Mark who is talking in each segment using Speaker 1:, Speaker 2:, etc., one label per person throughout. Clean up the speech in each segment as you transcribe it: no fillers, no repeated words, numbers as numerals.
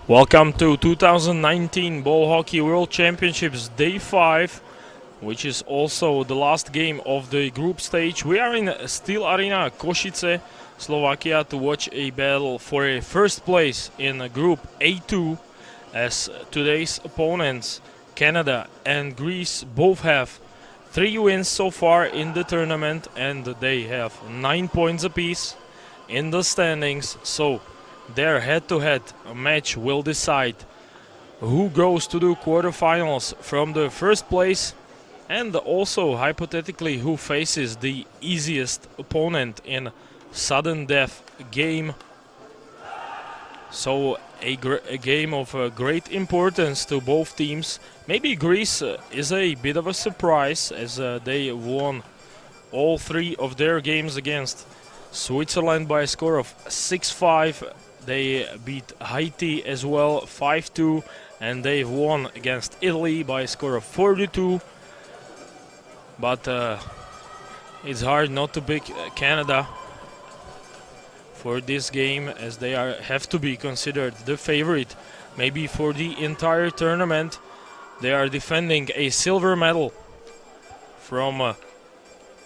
Speaker 1: Welcome to 2019 Ball Hockey World Championships Day 5, which is also the last game of the group stage. We are in Steel Arena Košice, Slovakia, to watch a battle for a first place in Group A2, as today's opponents, Canada and Greece, both have 3 wins so far in the tournament, and they have 9 points apiece in the standings. So their head-to-head match will decide who goes to the quarterfinals from the first place, and also hypothetically who faces the easiest opponent in sudden death game. So a game of great importance to both teams. Maybe Greece is a bit of a surprise, as they won all 3 of their games against Switzerland by a score of 6-5. They beat Haiti as well 5-2, and they've won against Italy by a score of 4-2. But it's hard not to pick Canada for this game, as they have to be considered the favorite maybe for the entire tournament. They are defending a silver medal from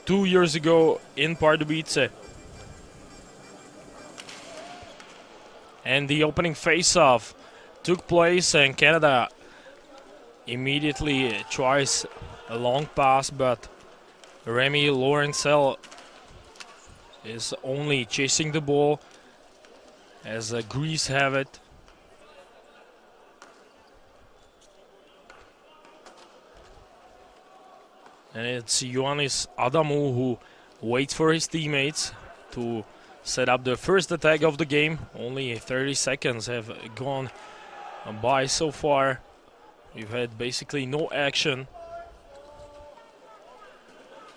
Speaker 1: 2 years ago in Pardubice. And the opening face-off took place, and Canada immediately tries a long pass, but Remy Laurencel is only chasing the ball, as Greece have it. And it's Ioannis Adamou who waits for his teammates to set up the first attack of the game. Only 30 seconds have gone by so far. We've had basically no action.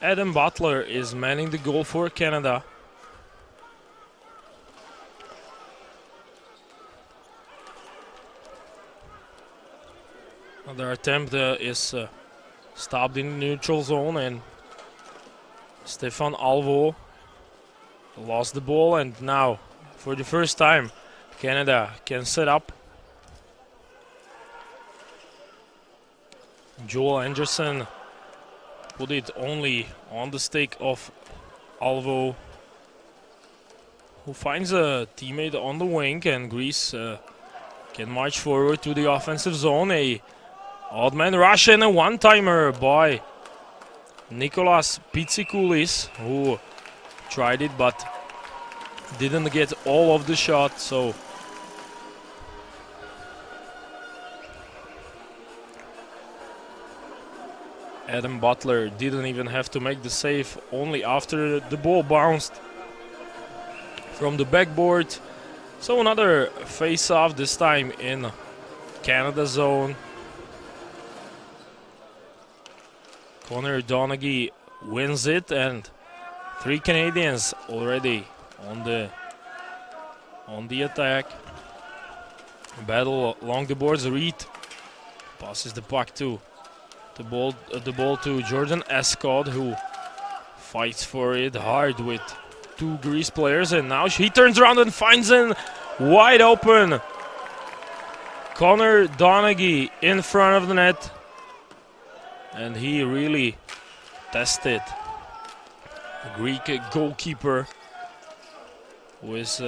Speaker 1: Adam Butler is manning the goal for Canada. Another attempt is stopped in the neutral zone, and Stefan Alvo lost the ball, and now for the first time Canada can set up. Joel Anderson put it only on the stick of Alvo, who finds a teammate on the wing, and Greece can march forward to the offensive zone. A odd man rush and a one-timer by Nicolas Pitsikulis, who tried it but didn't get all of the shot. So Adam Butler didn't even have to make the save, only after the ball bounced from the backboard. So another face-off, this time in Canada zone. Connor Donaghy wins it, and 3 Canadians already on the attack. Battle along the boards. Reed passes the puck to the ball to Jordan Escott, who fights for it hard with 2 Greece players, and now he turns around and finds an wide open Connor Donaghy in front of the net, and he really tested the Greek goalkeeper, who is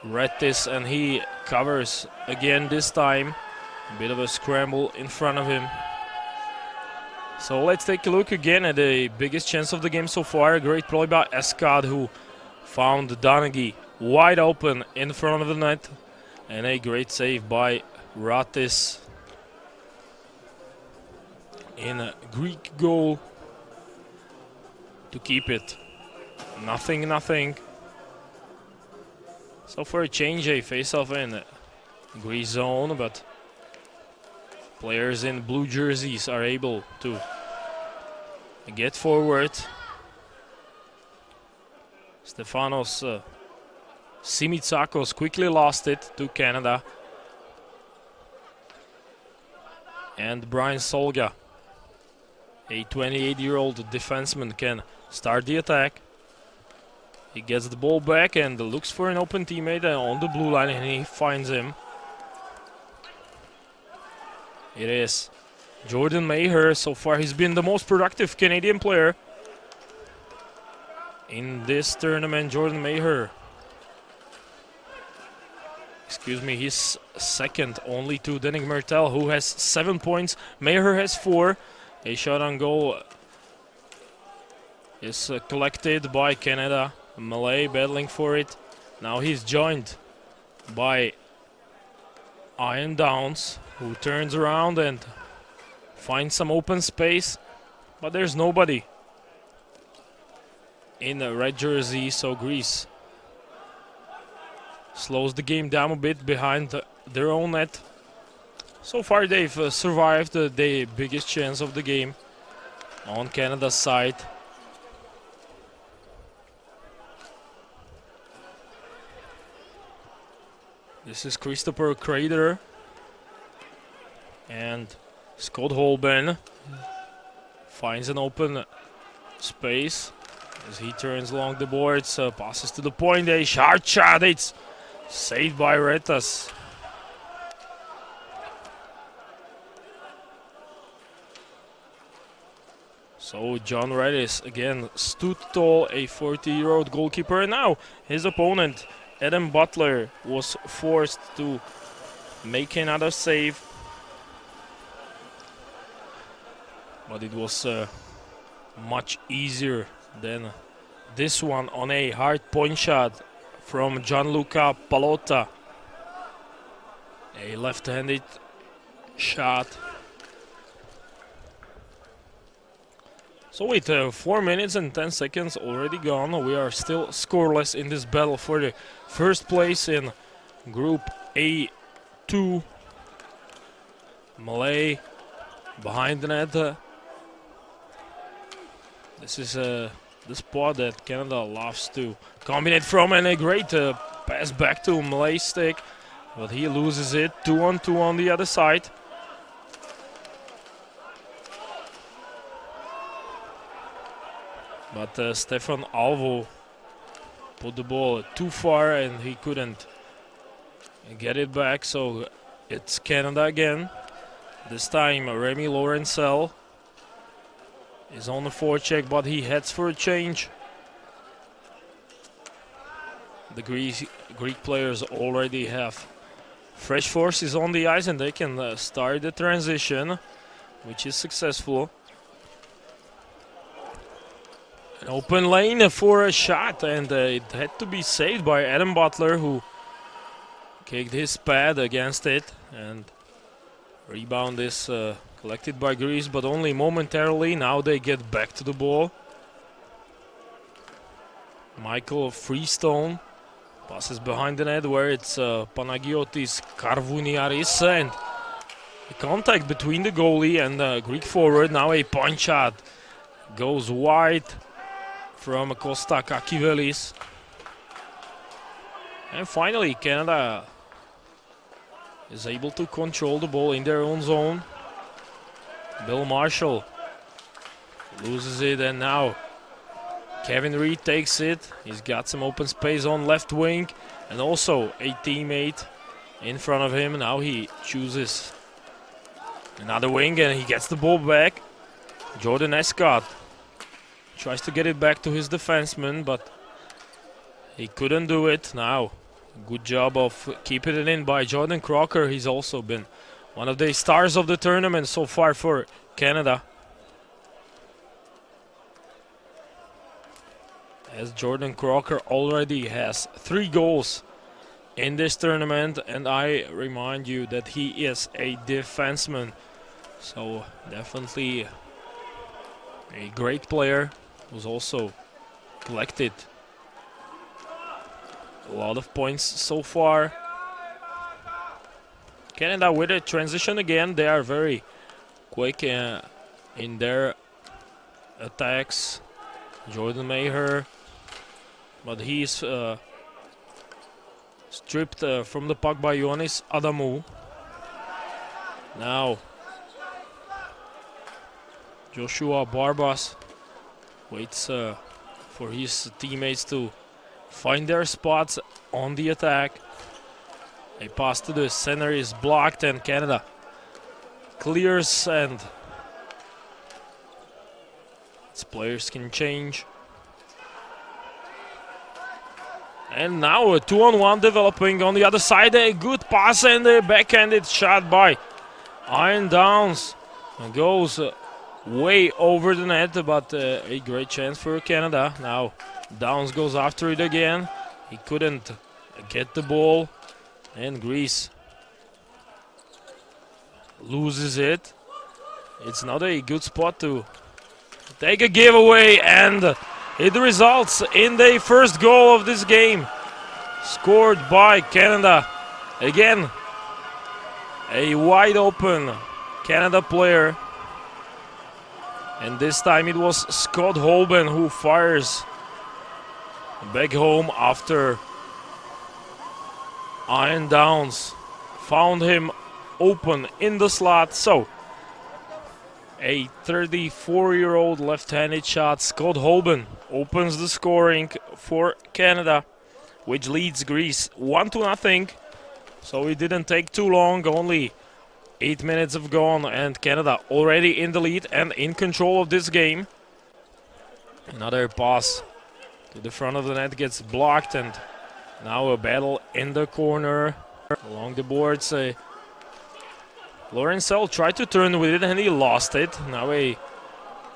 Speaker 1: Rettis, and he covers again this time. A bit of a scramble in front of him. So let's take a look again at the biggest chance of the game so far. A great play by Escott, who found Donaghy wide open in front of the net, and a great save by Rattis in a Greek goal to keep it 0-0. So for a change, a face-off in Greece zone, but players in blue jerseys are able to get forward. Stefanos Simitsakos quickly lost it to Canada, and Brian Solga, a 28-year-old defenseman, can start the attack. He gets the ball back and looks for an open teammate on the blue line, and he finds him. It is Jordan Maher. So far he's been the most productive Canadian player in this tournament. Jordan Maher. Excuse me, he's second only to Denik Mertel, who has 7 points. Maher has 4. A shot on goal is collected by Canada. Malay battling for it. Now he's joined by Ian Downs, who turns around and finds some open space, but there's nobody in the red jersey, so Greece slows the game down a bit behind their own net. So far they've survived the biggest chance of the game on Canada's side. This is Christopher Crater and Scott Holben finds an open space as he turns along the boards, passes to the point, a hard shot, it's saved by Retas. So John Redis again stood tall, a 40-year-old goalkeeper, and now his opponent Adam Butler was forced to make another save, but it was much easier than this one on a hard point shot from Gianluca Pallotta. A left-handed shot. So with 4 minutes and 10 seconds already gone, we are still scoreless in this battle for the first place in Group A2. Malay behind the net. This is the spot that Canada loves to combine from, and a great pass back to Malay's stick, but he loses it. 2-on-2 on the other side. But Stefan Alvo put the ball too far and he couldn't get it back, so it's Canada again. This time Remy Laurencel is on the forecheck, but he heads for a change. The Greek players already have fresh forces on the ice and they can start the transition, which is successful. An open lane for a shot, and it had to be saved by Adam Butler, who kicked his pad against it, and rebound is collected by Greece, but only momentarily. Now they get back to the ball. Michael Freestone passes behind the net where it's Panagiotis Karvouniaris, and the contact between the goalie and the Greek forward. Now a punch shot goes wide from Costa Kakivelis. And finally Canada is able to control the ball in their own zone. Bill Marshall loses it, and now Kevin Reed takes it. He's got some open space on left wing and also a teammate in front of him. Now he chooses another wing and he gets the ball back. Jordan Escott tries to get it back to his defenseman, but he couldn't do it. Now, good job of keeping it in by Jordan Crocker. He's also been one of the stars of the tournament so far for Canada. As Jordan Crocker already has 3 goals in this tournament, and I remind you that he is a defenseman. So definitely a great player who's also collected a lot of points so far. Canada with a transition again. They are very quick in their attacks. Jordan Maher, but he's stripped from the puck by Ioannis Adamou. Now Joshua Barbas waits for his teammates to find their spots on the attack. A pass to the center is blocked, and Canada clears, and its players can change. And now a 2-on-1 developing on the other side. A good pass and a backhanded shot by Iron Downs. Goes way over the net, but a great chance for Canada. Now Downs goes after it again. He couldn't get the ball, and Greece loses it. It's not a good spot to take a giveaway, and it results in the first goal of this game, scored by Canada. Again, a wide open Canada player, and this time it was Scott Holben who fires back home after Iron Downs found him open in the slot. So a 34-year-old left-handed shot. Scott Holben opens the scoring for Canada, which leads Greece 1-0. So it didn't take too long, only 8 minutes have gone, and Canada already in the lead and in control of this game. Another pass to the front of the net gets blocked, and now a battle in the corner along the boards. Lorenzell tried to turn with it and he lost it. Now a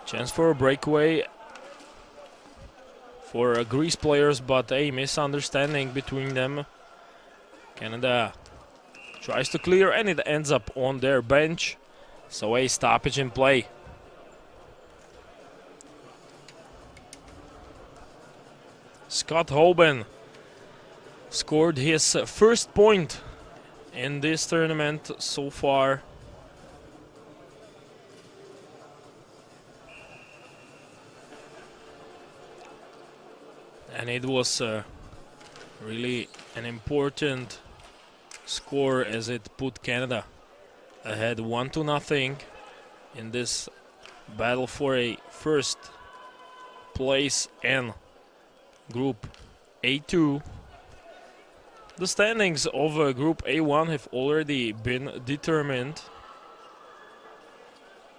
Speaker 1: chance for a breakaway for Greece players, but a misunderstanding between them. Canada tries to clear and it ends up on their bench. So a stoppage in play. Scott Holben scored his first point in this tournament so far. And it was really an important score, as it put Canada ahead 1-0 in this battle for a first place in Group A2. The standings of Group A1 have already been determined,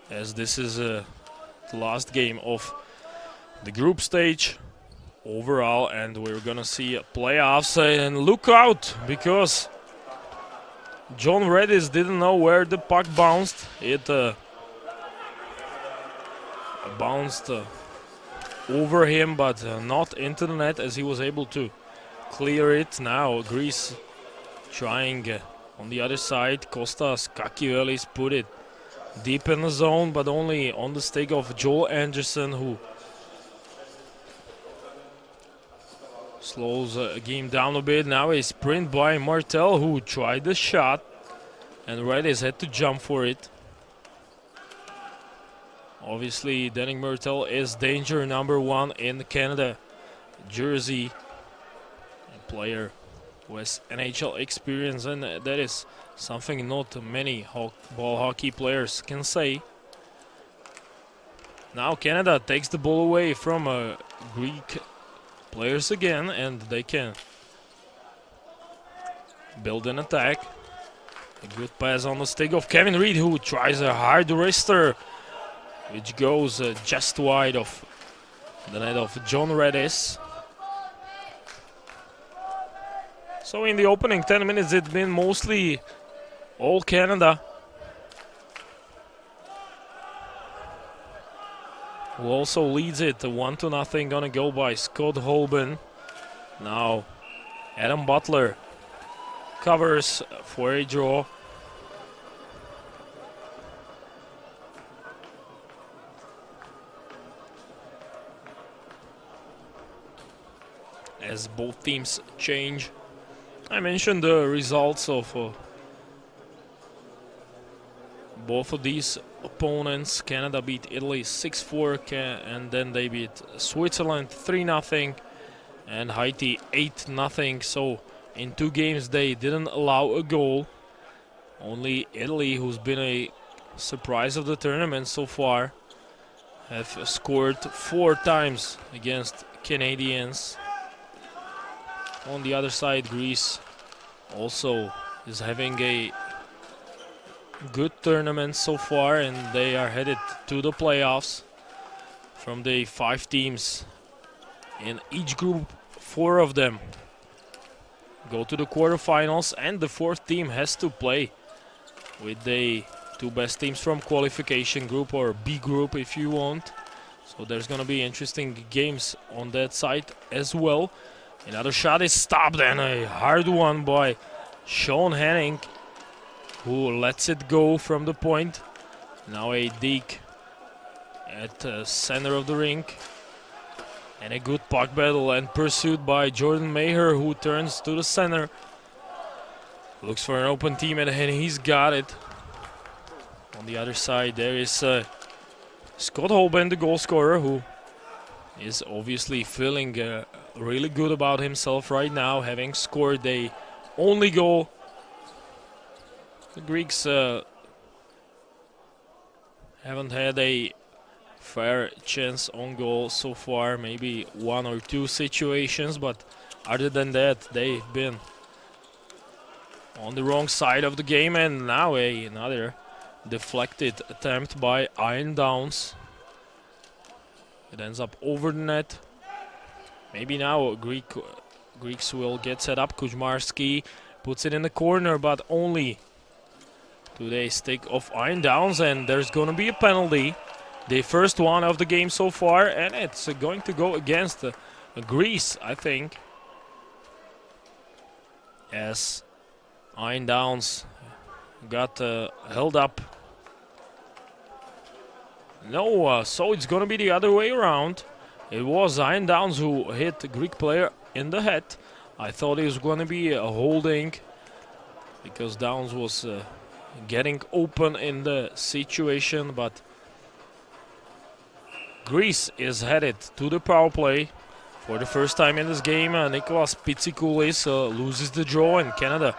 Speaker 1: as this is the last game of the group stage overall, and we're gonna see playoffs. And look out, because John Redis didn't know where the puck bounced. It bounced over him, but not into the net, as he was able to clear it. Now Greece trying on the other side. Kostas Kakivelis put it deep in the zone, but only on the stick of Joel Anderson, who slows the game down a bit. Now a sprint by Martel, who tried the shot, and Redis had to jump for it. Obviously, Denning Martel is danger number one in Canada jersey. A player who has NHL experience, and that is something not many ball hockey players can say. Now Canada takes the ball away from Greek players again, and they can build an attack. A good pass on the stick of Kevin Reed, who tries a hard wrister, which goes just wide of the net of John Redis. So in the opening 10 minutes, it's been mostly all Canada, who also leads it 1-0 on a goal by Scott Holben. Now Adam Butler covers for a draw. As both teams change. I mentioned the results of both of these opponents. Canada beat Italy 6-4, and then they beat Switzerland 3-0 and Haiti 8-0. So in 2 games they didn't allow a goal. Only Italy, who's been a surprise of the tournament so far, have scored 4 times against Canadians. On the other side, Greece also is having a good tournament so far, and they are headed to the playoffs. From the 5 teams in each group, 4 of them go to the quarterfinals, and the 4th team has to play with the 2 best teams from qualification group, or B group if you want. So there's gonna be interesting games on that side as well. Another shot is stopped, and a hard one by Sean Henning, who lets it go from the point. Now a dig at the center of the rink. And a good puck battle and pursued by Jordan Maher, who turns to the center. Looks for an open team, and he's got it. On the other side, there is Scott Holben, the goal scorer, who is obviously feeling really good about himself right now, having scored the only goal. The Greeks haven't had a fair chance on goal so far, maybe 1 or 2 situations, but other than that, they've been on the wrong side of the game. And now another deflected attempt by Iron Downs. It ends up over the net. Maybe now Greeks will get set up. Kuzmarski puts it in the corner, but only to the stick of Iron Downs, and there's going to be a penalty. The first one of the game so far, and it's going to go against Greece, I think. As Iron Downs got held up. No, so it's going to be the other way around. It was Iron Downs who hit the Greek player in the head. I thought it was going to be a holding, because Downs was getting open in the situation, but Greece is headed to the power play for the first time in this game. Nicholas Pitsikoulis loses the draw, and Canada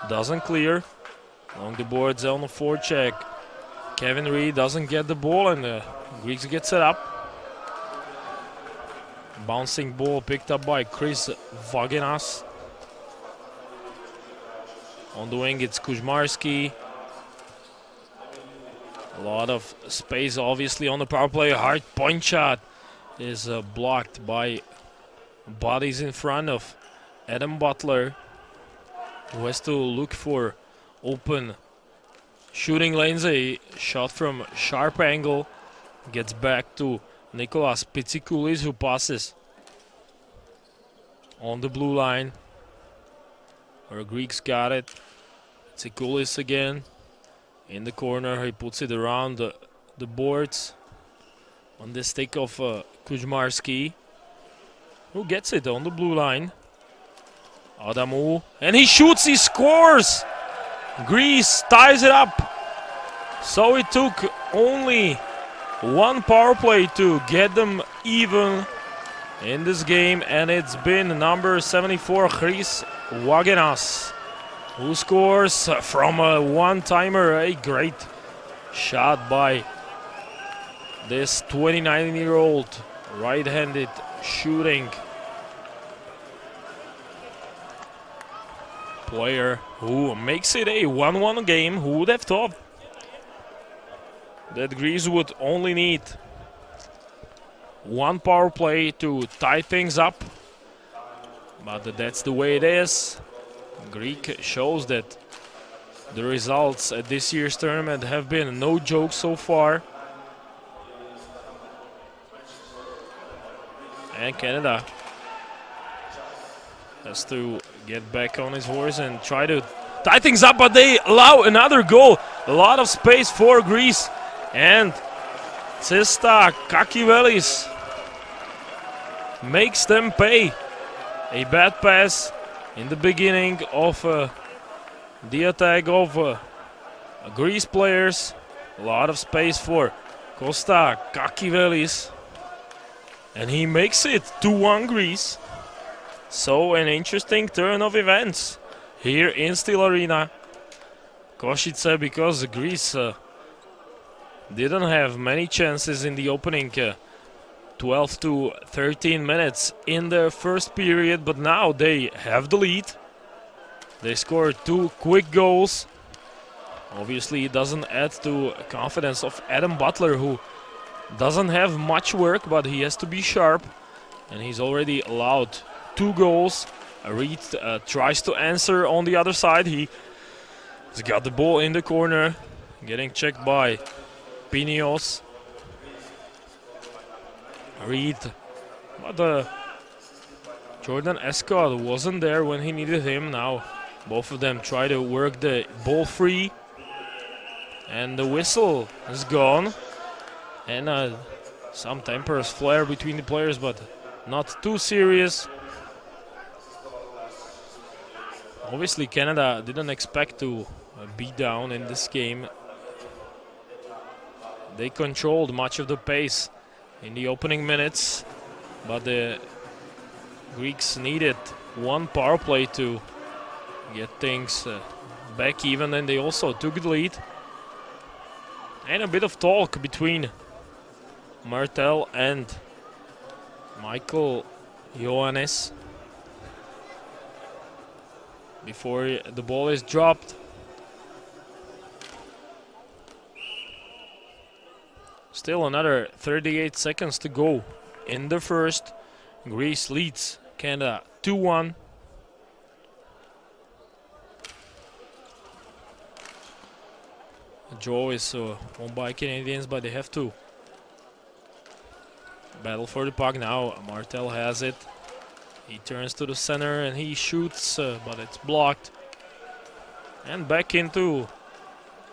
Speaker 1: doesn't clear. Along the boards on the forecheck, Kevin Reed doesn't get the ball, and Greeks get set up. Bouncing ball picked up by Chris Vagenas. On the wing, it's Kuzmarski. A lot of space, obviously, on the power play. Hard point shot is blocked by bodies in front of Adam Butler, who has to look for open shooting lanes. A shot from sharp angle gets back to Nicholas Pitsikoulis, who passes on the blue line. Our Greeks got it. Pitsikoulis again. In the corner, he puts it around the boards on the stick of Kuzmarski, who gets it on the blue line. Adamu, and he shoots, he scores! Greece ties it up. So it took only 1 power play to get them even in this game, and it's been number 74, Chris Vagenas, who scores from a one-timer. A great shot by this 29-year-old right-handed shooting player, who makes it a 1-1 game. Who would have thought that Greece would only need 1 power play to tie things up? But that's the way it is. Greek shows that the results at this year's tournament have been no joke so far. And Canada has to get back on his horse and try to tie things up, but they allow another goal. A lot of space for Greece, and Tsista Kakivelis makes them pay. A bad pass in the beginning of the attack of Greece players. A lot of space for Costa Kakivelis, and he makes it 2-1 Greece. So an interesting turn of events here in Steel Arena, Košice, because Greece didn't have many chances in the opening 12 to 13 minutes in the first period, but now they have the lead. They scored 2 quick goals. Obviously, it doesn't add to confidence of Adam Butler, who doesn't have much work, but he has to be sharp. And he's already allowed 2 goals. Reed tries to answer on the other side. He's got the ball in the corner, getting checked by Pinios. Reed, but Jordan Escott wasn't there when he needed him. Now both of them try to work the ball free. And the whistle is gone. And some tempers flare between the players, but not too serious. Obviously, Canada didn't expect to be down in this game. They controlled much of the pace in the opening minutes, but the Greeks needed 1 power play to get things back even, and they also took the lead. And a bit of talk between Martel and Michael Ioannis before the ball is dropped. Still another 38 seconds to go in the first. Greece leads Canada 2-1. A draw is won by Canadians, but they have to battle for the puck now. Martel has it. He turns to the center and he shoots, but it's blocked. And back into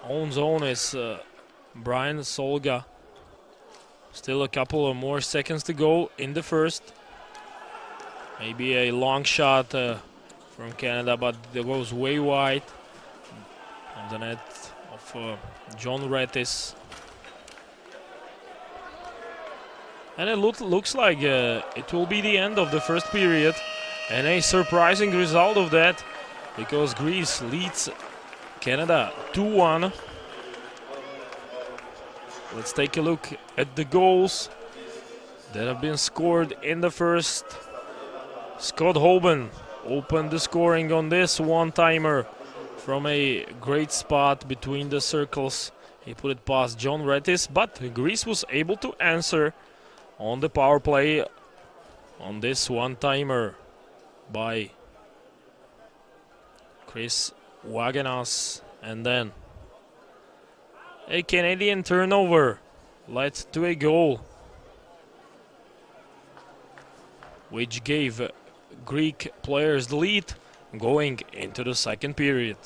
Speaker 1: own zone is Brian Solga. Still a couple of more seconds to go in the first. Maybe a long shot from Canada, but it goes way wide on the net of John Rettis. And it looks like it will be the end of the first period. And a surprising result of that, because Greece leads Canada 2-1. Let's take a look at the goals that have been scored in the first. Scott Hoban opened the scoring on this one-timer from a great spot between the circles. He put it past John Rettis, but Greece was able to answer on the power play on this one-timer by Chris Waganas. And then a Canadian turnover led to a goal, which gave Greek players the lead going into the second period.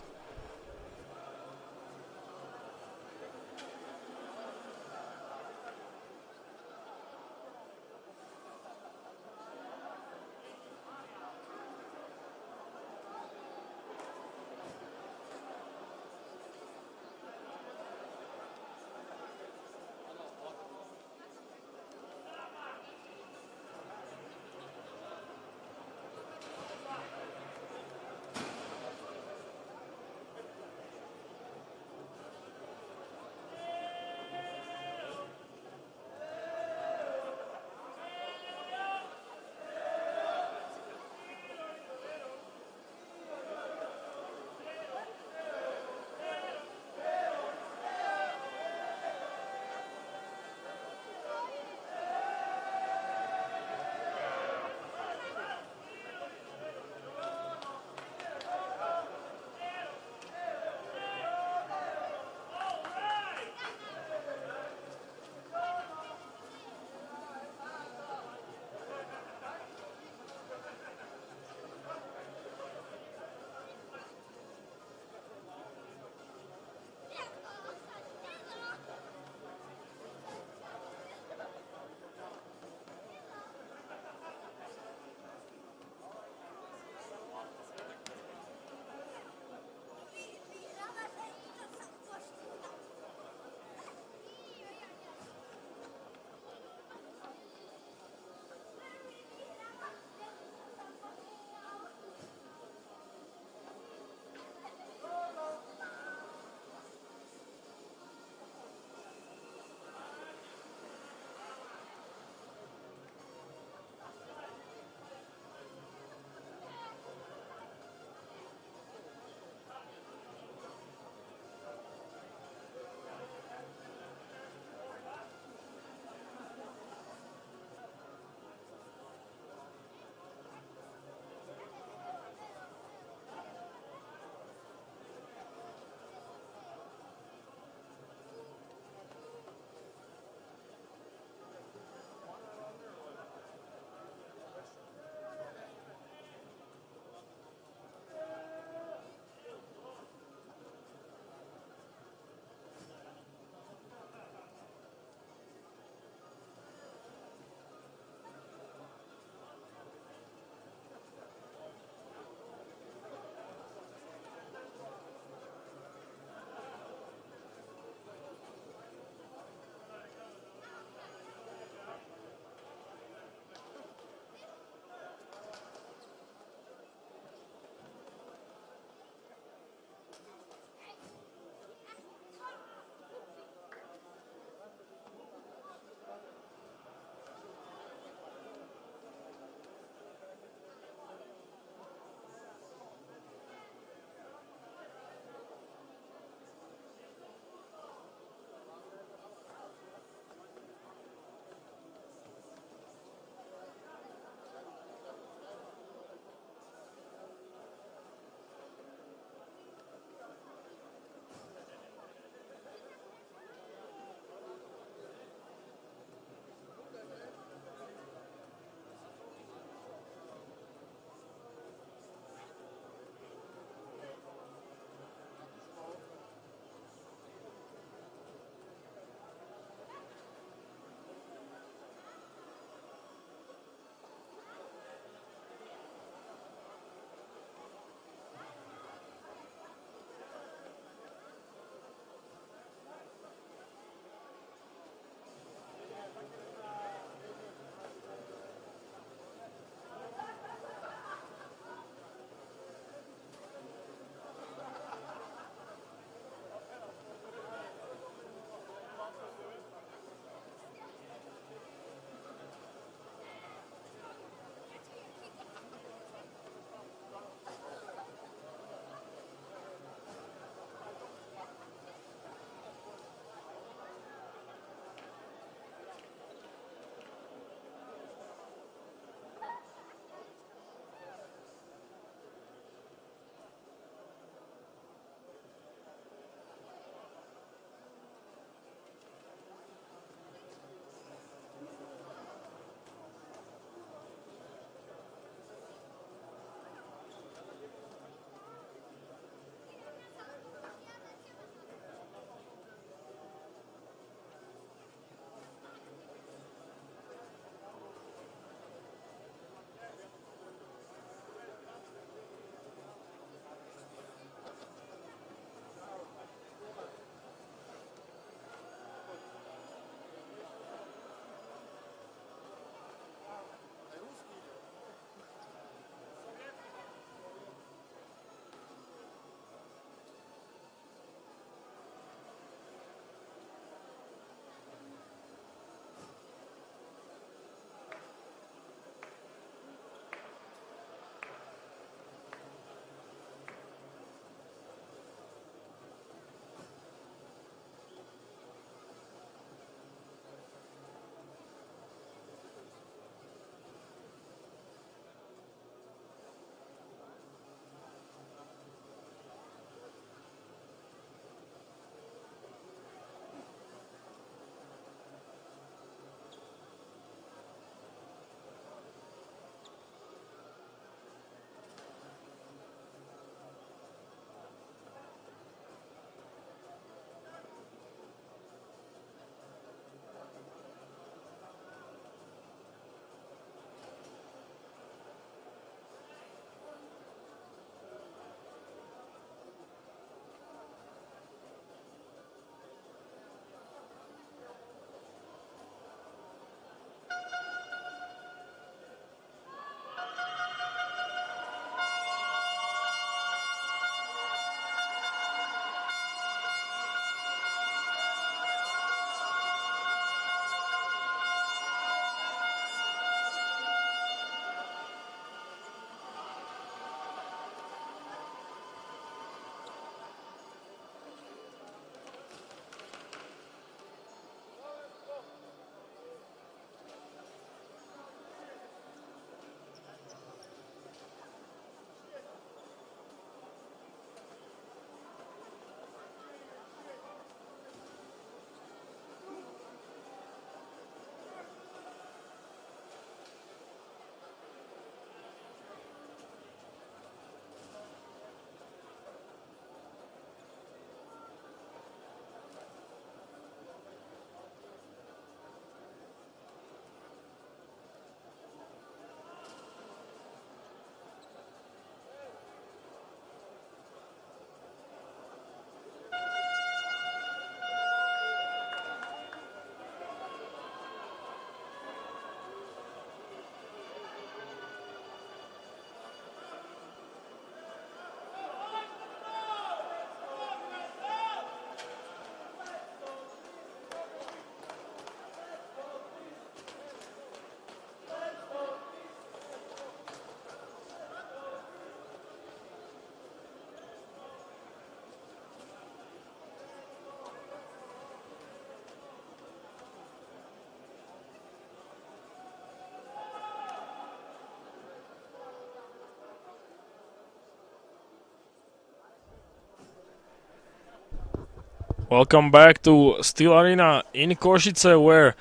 Speaker 1: Welcome back to Steel Arena in Košice, where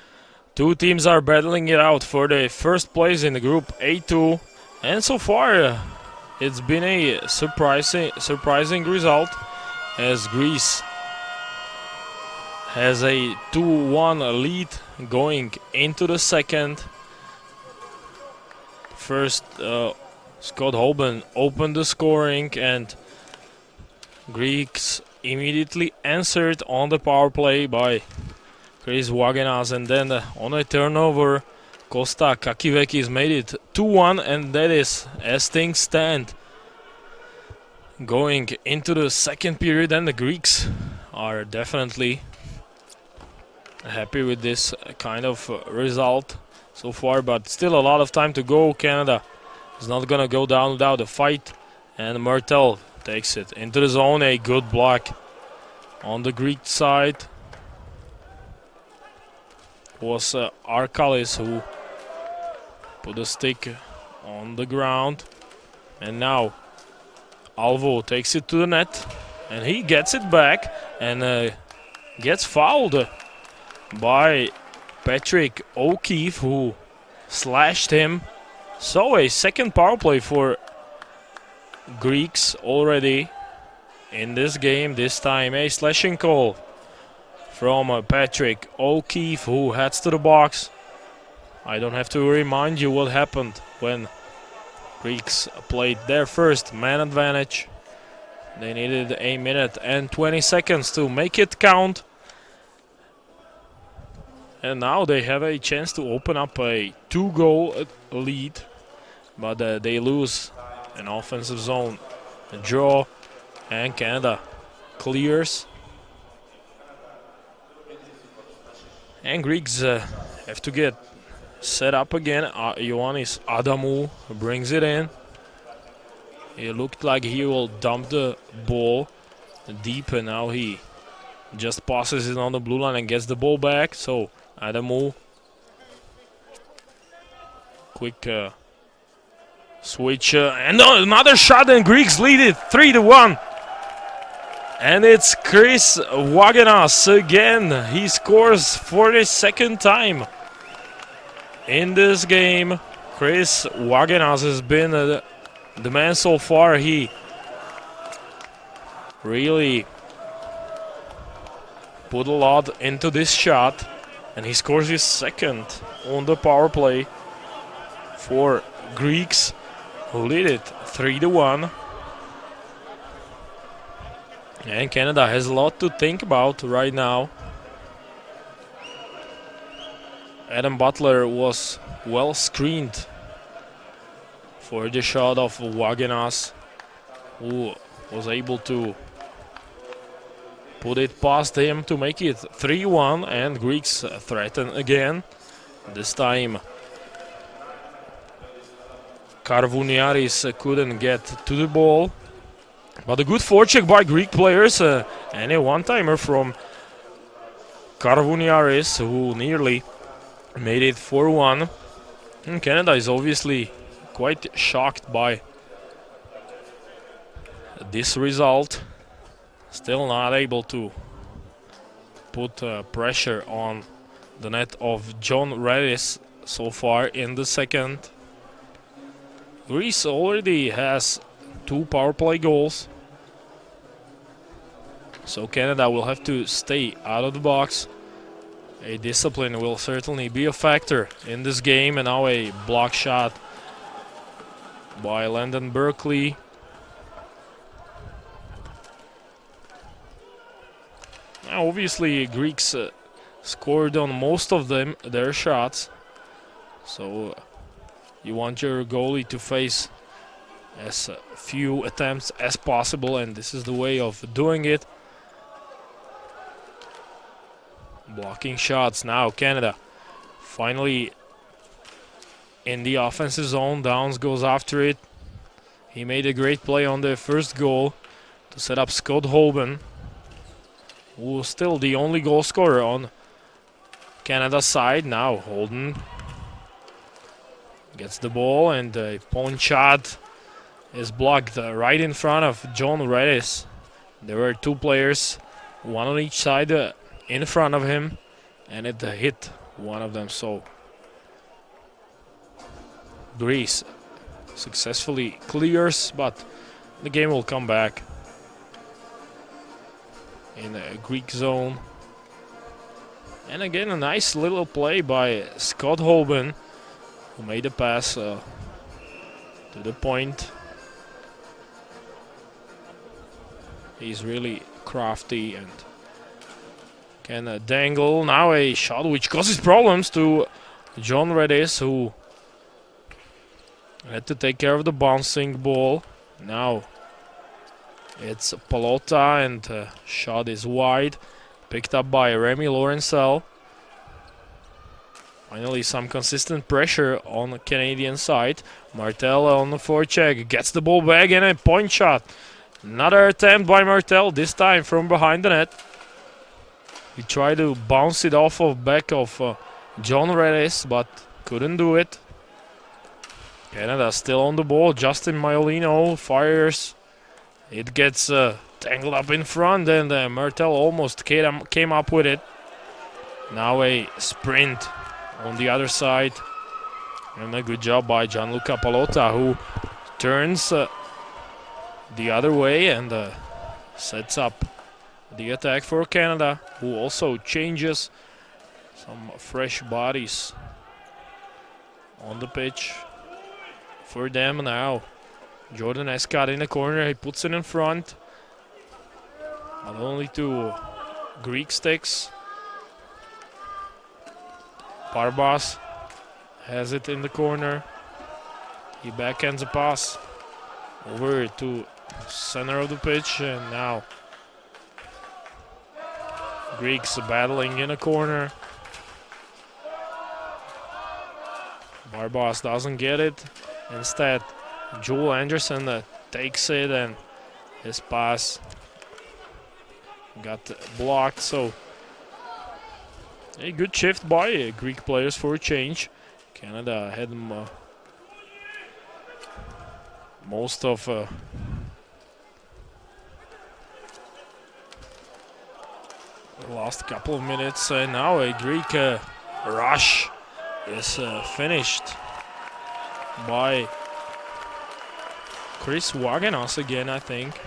Speaker 1: two teams are battling it out for the first place in the group A2. And so far, it's been a surprising result, as Greece has a 2-1 lead going into the second. First, Scott Holben opened the scoring, and Greeks immediately answered on the power play by Chris Wagenas, and then on a turnover, Costa Kakivekis made it 2-1, and that is as things stand going into the second period. And the Greeks are definitely happy with this kind of result so far, but still a lot of time to go. Canada is not gonna go down without a fight, and Mertel takes it into the zone. A good block on the Greek side. It was Arkalis who put the stick on the ground, and now Alvo takes it to the net, and he gets it back and gets fouled by Patrick O'Keefe, who slashed him. So a second power play for Greeks already in this game. This time a slashing call from Patrick O'Keefe, who heads to the box. I don't have to remind you what happened when Greeks played their first man advantage. They needed a minute and 20 seconds to make it count. And now they have a chance to open up a 2-goal lead, but they lose an offensive zone draw, and Canada clears. And Greeks have to get set up again. Ioannis Adamou brings it in. It looked like he will dump the ball deep, and now he just passes it on the blue line and gets the ball back. So Adamou, quick switch, and another shot, and Greeks lead it 3-1. And it's Chris Wagenas again. He scores for the second time in this game. Chris Wagenas has been the man so far. He really put a lot into this shot, and he scores his second on the power play for Greeks, who lead it 3-1. And Canada has a lot to think about right now. Adam Butler was well screened for the shot of Wagenas, who was able to put it past him to make it 3-1, and Greeks threaten again. This time Karvouniaris couldn't get to the ball, but a good forecheck by Greek players and a one-timer from Karvouniaris, who nearly made it 4-1. And Canada is obviously quite shocked by this result. Still not able to put pressure on the net of John Redis so far in the second. Greece already has 2 power play goals, so Canada will have to stay out of the box. A discipline will certainly be a factor in this game, and now a block shot by Landon Berkeley. Now obviously Greeks scored on most of their shots, so you want your goalie to face as few attempts as possible, and this is the way of doing it. Blocking shots now. Canada finally in the offensive zone. Downs goes after it. He made a great play on the first goal to set up Scott Holben, who was still the only goal scorer on Canada's side. Now Holden gets the ball, and a point shot is blocked right in front of John Redis. There were 2 players one on each side in front of him, and it hit one of them. So Greece successfully clears, but the game will come back in a Greek zone. And again, a nice little play by Scott Holben, who made a pass to the point. He's really crafty and can dangle. Now a shot which causes problems to John Redis, who had to take care of the bouncing ball. Now it's Palota, and shot is wide. Picked up by Remy Laurencel. Finally some consistent pressure on the Canadian side. Martel on the forecheck, gets the ball back and a point shot. Another attempt by Martel, this time from behind the net. He tried to bounce it off of back of John Redis, but couldn't do it. Canada still on the ball. Justin Maiolino fires. It gets tangled up in front, and Martel almost came up with it. Now a sprint on the other side. And a good job by Gianluca Palota, who turns the other way and sets up the attack for Canada, who also changes some fresh bodies on the pitch for them now. Jordan Escott in the corner, he puts it in front. Not only to Greek sticks. Barbas has it in the corner. He backhands a pass over to center of the pitch, and now Greeks battling in a corner. Barbas doesn't get it. Instead, Joel Anderson takes it, and his pass got blocked. So a good shift by Greek players for a change. Canada had most of the last couple of minutes. Now a Greek rush is finished by Chris Waganos again, I think.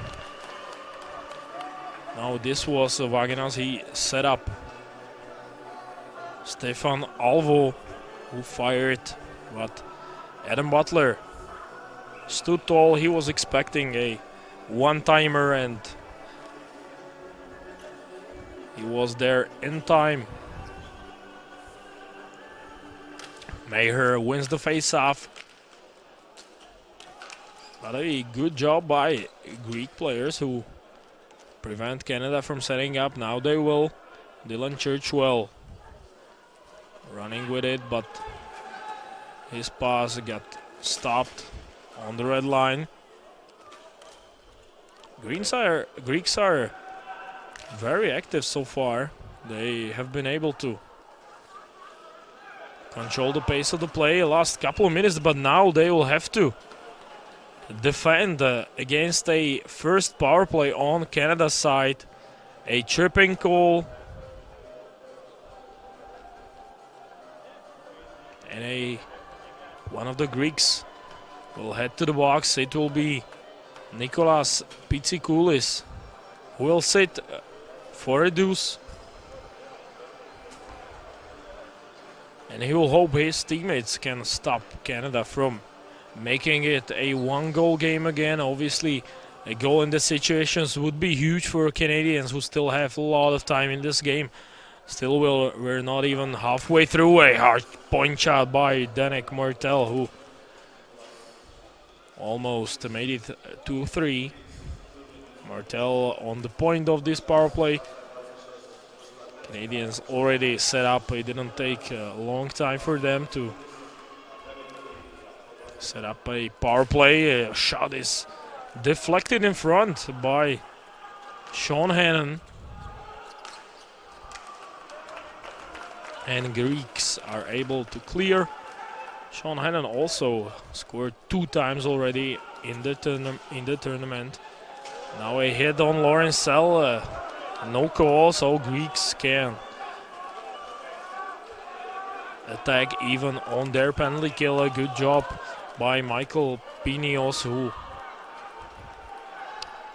Speaker 1: Now this was Waganos. He set up Stefan Alvo, who fired, but Adam Butler stood tall. He was expecting a one-timer, and he was there in time. Maher wins the face-off. But a good job by Greek players who prevent Canada from setting up. Now they will. Dylan Churchwell running with it, but his pass got stopped on the red line. Greeks are very active so far. They have been able to control the pace of the play the last couple of minutes, but now they will have to defend against a first power play on Canada's side. A tripping call. And one of the Greeks will head to the box. It will be Nicolas Pitsikoulis, who will sit for a deuce. And he will hope his teammates can stop Canada from making it a one-goal game again. Obviously, a goal in the situations would be huge for Canadians, who still have a lot of time in this game. Still, we're not even halfway through. A hard point shot by Danek Martel, who almost made it 2-3. Martel on the point of this power play. Canadians already set up. It didn't take a long time for them to set up a power play. A shot is deflected in front by Sean Hannon. And Greeks are able to clear. Sean Hannon also scored 2 times already in the tournament. Now a hit on Laurencel. No call, so Greeks can attack even on their penalty kill. A good job by Michael Pinios, who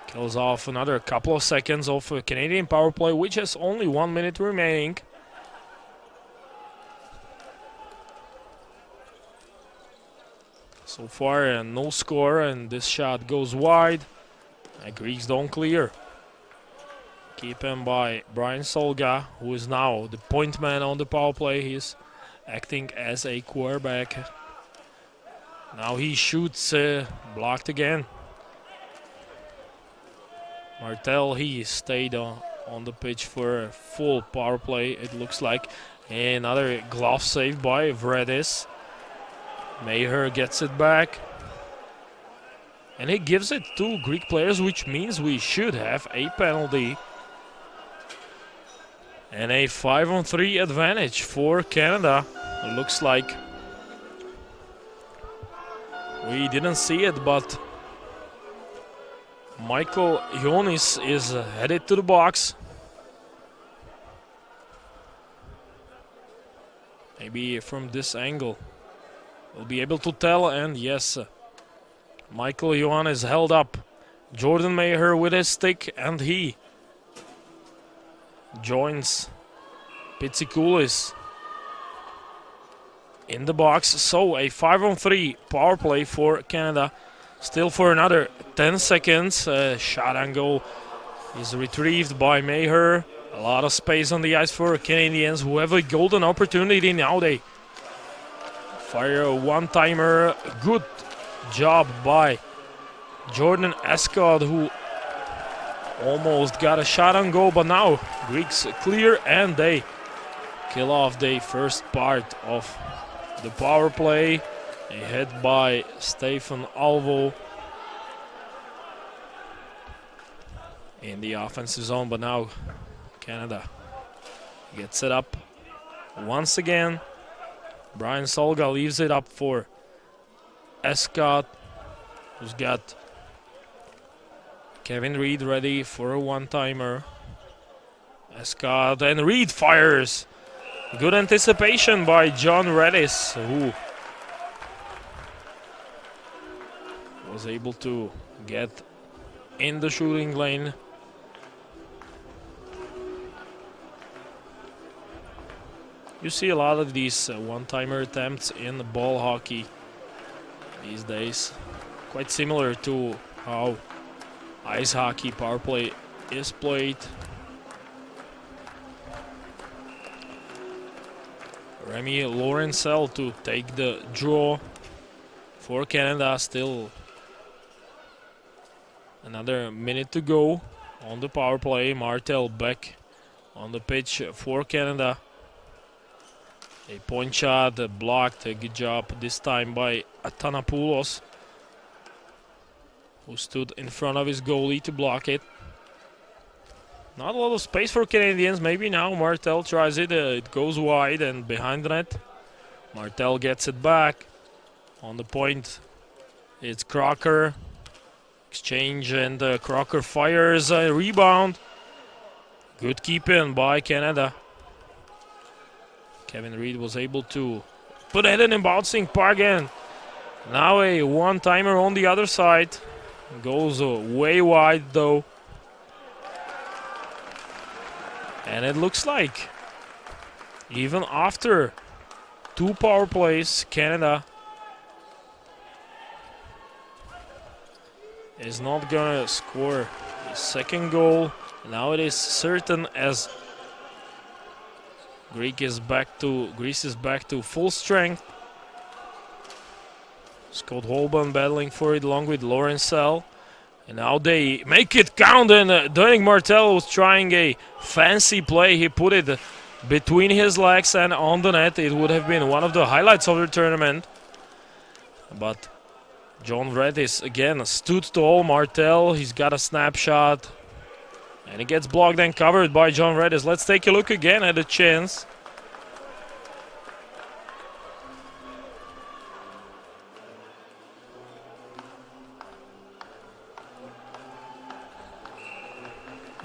Speaker 1: kills off another couple of seconds of a Canadian power play, which has only 1 minute remaining. So far, no score, and this shot goes wide. Greeks don't clear. Keep him by Brian Solga, who is now the point man on the power play. He's acting as a quarterback. Now he shoots, blocked again. Martel, he stayed on the pitch for a full power play, it looks like. Another glove save by Vredis. Maher gets it back. And he gives it to Greek players, which means we should have a penalty. And a 5-on-3 advantage for Canada. It looks like we didn't see it, but Michael Ionis is headed to the box. Maybe from this angle we'll be able to tell, and yes, Michael Ionis held up Jordan Maher with his stick, and he joins Pitsikulis in the box. So a 5-on-3 power play for Canada. Still for another 10 seconds. Shot and goal is retrieved by Maher. A lot of space on the ice for Canadians who have a golden opportunity now. They fire a one-timer. Good job by Jordan Escott, who almost got a shot on goal, but now Greeks clear and they kill off the first part of the power play. A hit by Stefan Alvo in the offensive zone, but now Canada gets it up once again. Brian Solga leaves it up for Escott, who's got Kevin Reed ready for a one-timer. Escott and Reed fires. Good anticipation by John Redis, who was able to get in the shooting lane. You see a lot of these one-timer attempts in ball hockey these days. Quite similar to how ice hockey power play is played. Remy Laurencel to take the draw for Canada. Still another minute to go on the power play. Martel back on the pitch for Canada. A point shot blocked. A good job this time by Athanopoulos, who stood in front of his goalie to block it. Not a lot of space for Canadians. Maybe now Martel tries it. It goes wide and behind the net. Martel gets it back. On the point, it's Crocker. Exchange, and Crocker fires a rebound. Good keeping by Canada. Kevin Reed was able to put it in a bouncing puck, and now a one-timer on the other side. Goes way wide though. And it looks like even after 2 power plays, Canada is not gonna score a second goal. Now it is certain, as Greece is back to full strength. Scott Holban battling for it along with Laurencel. And now they make it count, and Dominic Martel was trying a fancy play. He put it between his legs and on the net. It would have been one of the highlights of the tournament. But John Redis again stood tall. Martel, he's got a snapshot. And it gets blocked and covered by John Redis. Let's take a look again at the chance.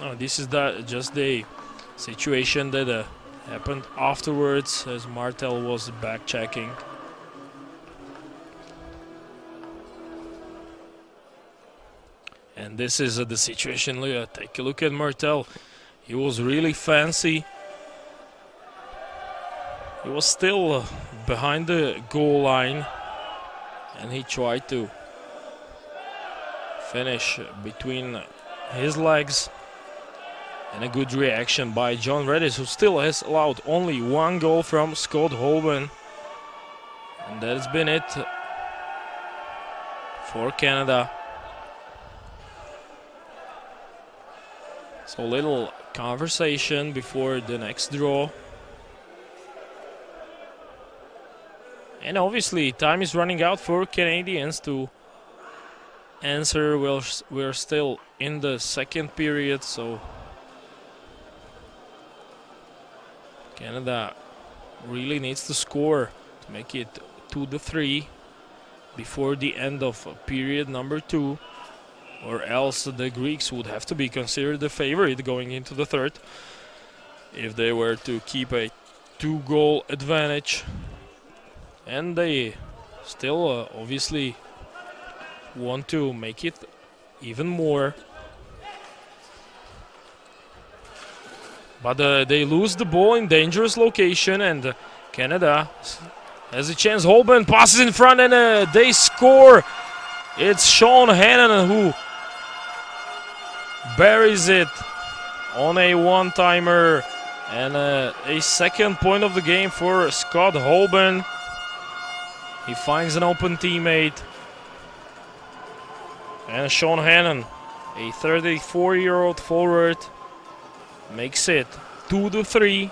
Speaker 1: No, this is just the situation that happened afterwards as Martel was back checking. And this is the situation. Take a look at Martel. He was really fancy. He was still behind the goal line, and he tried to finish between his legs. And a good reaction by John Redis, who still has allowed only one goal from Scott Holben. And that's been it for Canada. So little conversation before the next draw. And obviously time is running out for Canadians to answer. We're still in the second period, so Canada really needs to score to make it 2-3 before the end of period number 2, or else the Greeks would have to be considered the favorite going into the third if they were to keep a 2-goal advantage. And they still obviously want to make it even more. But they lose the ball in dangerous location, and Canada has a chance. Holben passes in front, and they score. It's Sean Hannon who buries it on a one-timer, and a second point of the game for Scott Holben. He finds an open teammate, and Sean Hannon, a 34-year-old forward, makes it 2-3.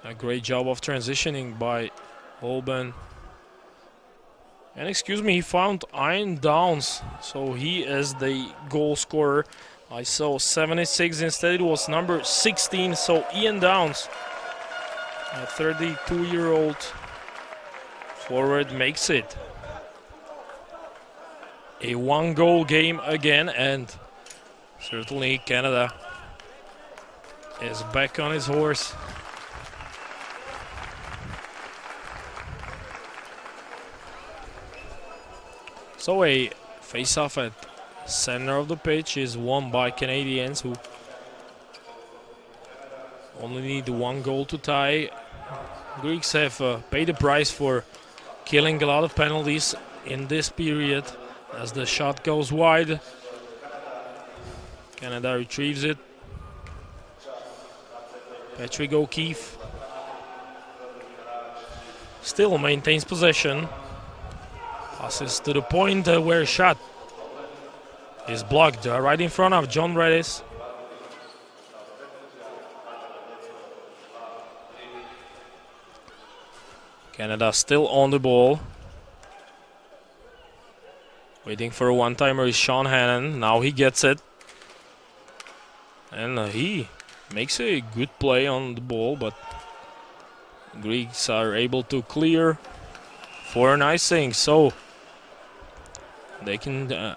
Speaker 1: A great job of transitioning by Holben. And excuse me, he found Ian Downs, so he is the goal scorer. I saw 76, instead it was number 16, so Ian Downs, a 32-year-old forward, makes it a 1-goal game again, and certainly Canada is back on his horse. So a face-off at center of the pitch is won by Canadians, who only need 1 goal to tie. Greeks have paid the price for killing a lot of penalties in this period as the shot goes wide. Canada retrieves it. Patrick O'Keefe still maintains possession. Passes to the point where a shot is blocked right in front of John Redis. Canada still on the ball. Waiting for a one-timer is Sean Hannon. Now he gets it. And he makes a good play on the ball, but Greeks are able to clear for an icing. So they can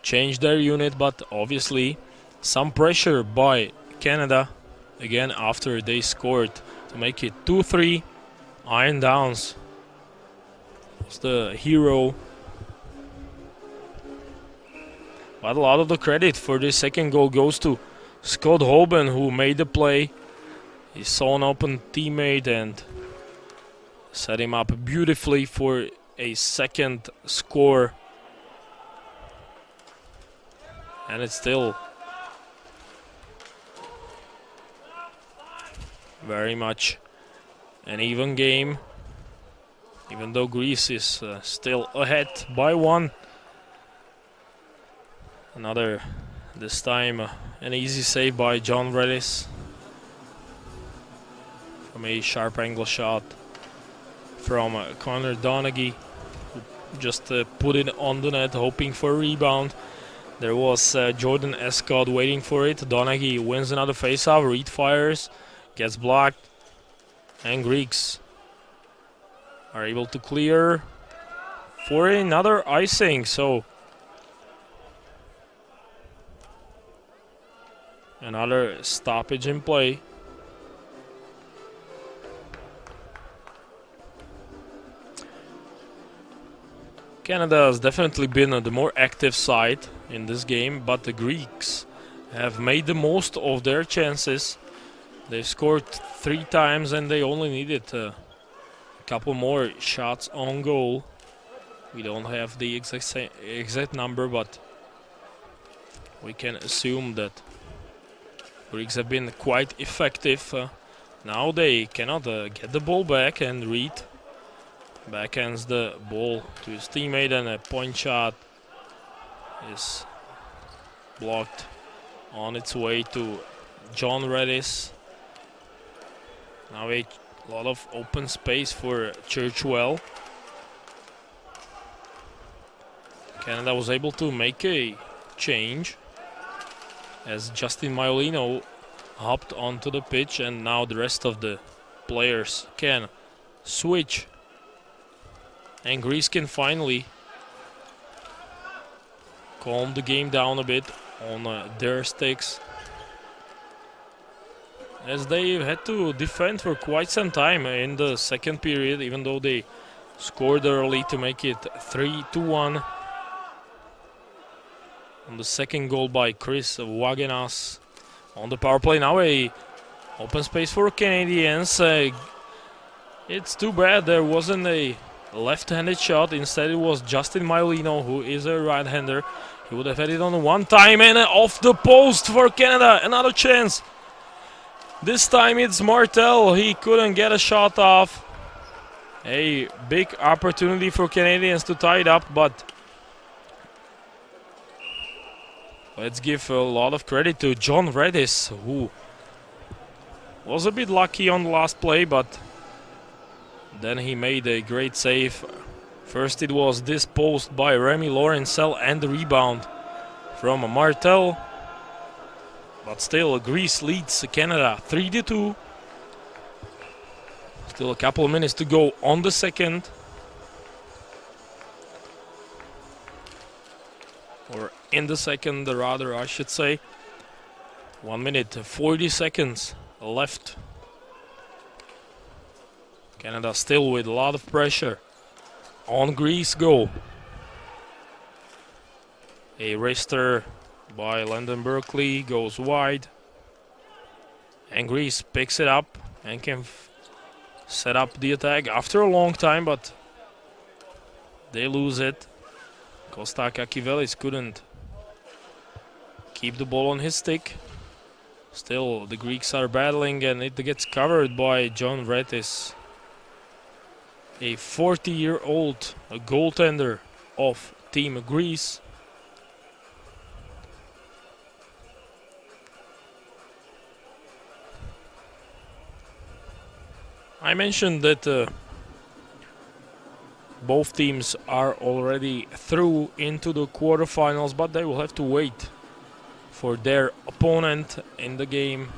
Speaker 1: change their unit, but obviously some pressure by Canada again after they scored to make it 2-3. Ian Downs was the hero, but a lot of the credit for this second goal goes to Scott Holben, who made the play. He saw an open teammate and set him up beautifully for a second score. And it's still very much an even game, even though Greece is still ahead by 1. Another, this time, an easy save by John Redis from a sharp angle shot from Connor Donaghy, who just put it on the net, hoping for a rebound. There was Jordan Escott waiting for it. Donaghy wins another faceoff. Reed fires, gets blocked, and Greeks are able to clear. for another icing. So another stoppage in play. Canada has definitely been the more active side in this game, but the Greeks have made the most of their chances. They scored 3 times and they only needed a couple more shots on goal. We don't have the exact number, but we can assume that Greeks have been quite effective. Now they cannot get the ball back, and Reed backhands the ball to his teammate, and a point shot is blocked on its way to John Redis. Now a lot of open space for Churchwell. Canada was able to make a change as Justin Maiolino hopped onto the pitch, and now the rest of the players can switch. And Greece can finally calm the game down a bit on their sticks, as they had to defend for quite some time in the second period, even though they scored early to make it 3-1. On the second goal by Chris Wagenas on the power play. Now a open space for Canadians. It's too bad there wasn't a left-handed shot. Instead it was Justin Maiolino, who is a right-hander. He would have had it on one time, and off the post for Canada. Another chance. This time it's Martel. He couldn't get a shot off. A big opportunity for Canadians to tie it up, but let's give a lot of credit to John Redis, who was a bit lucky on the last play, but then he made a great save. First it was this post by Remy Laurencel and the rebound from Martel. But still, Greece leads Canada 3-2. Still a couple of minutes to go on the second. Or in the second, rather, I should say. 1 minute, 40 seconds left. Canada still with a lot of pressure on Greece goal. A wrister by Landon Berkeley goes wide. And Greece picks it up and can set up the attack after a long time, but they lose it. Costa Kakivelis couldn't keep the ball on his stick. Still, the Greeks are battling, and it gets covered by John Redis, a 40-year-old goaltender of Team Greece. I mentioned that both teams are already through into the quarterfinals, but they will have to wait for their opponent in the game,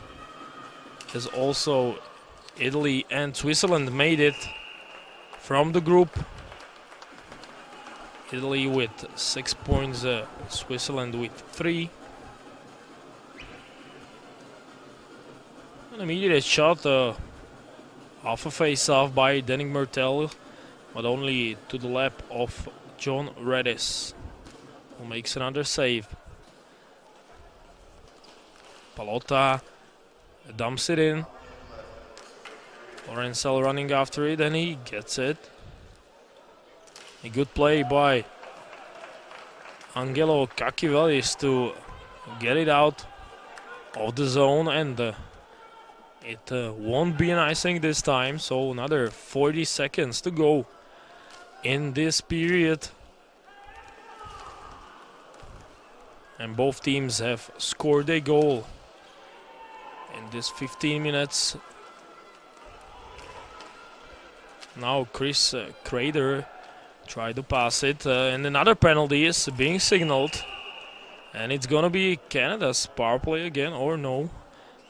Speaker 1: as also Italy and Switzerland made it from the group. Italy with 6 points, Switzerland with 3. An immediate shot off a face-off by Denning Mertel, but only to the lap of John Redis, who makes another save. Palota dumps it in. Lorencel running after it, and he gets it. A good play by Angelo Kakivelis to get it out of the zone, and it won't be an icing this time, so another 40 seconds to go in this period. And both teams have scored a goal in this 15 minutes. Now Chris Crader tried to pass it, and another penalty is being signaled. And it's gonna be Canada's power play again, or no.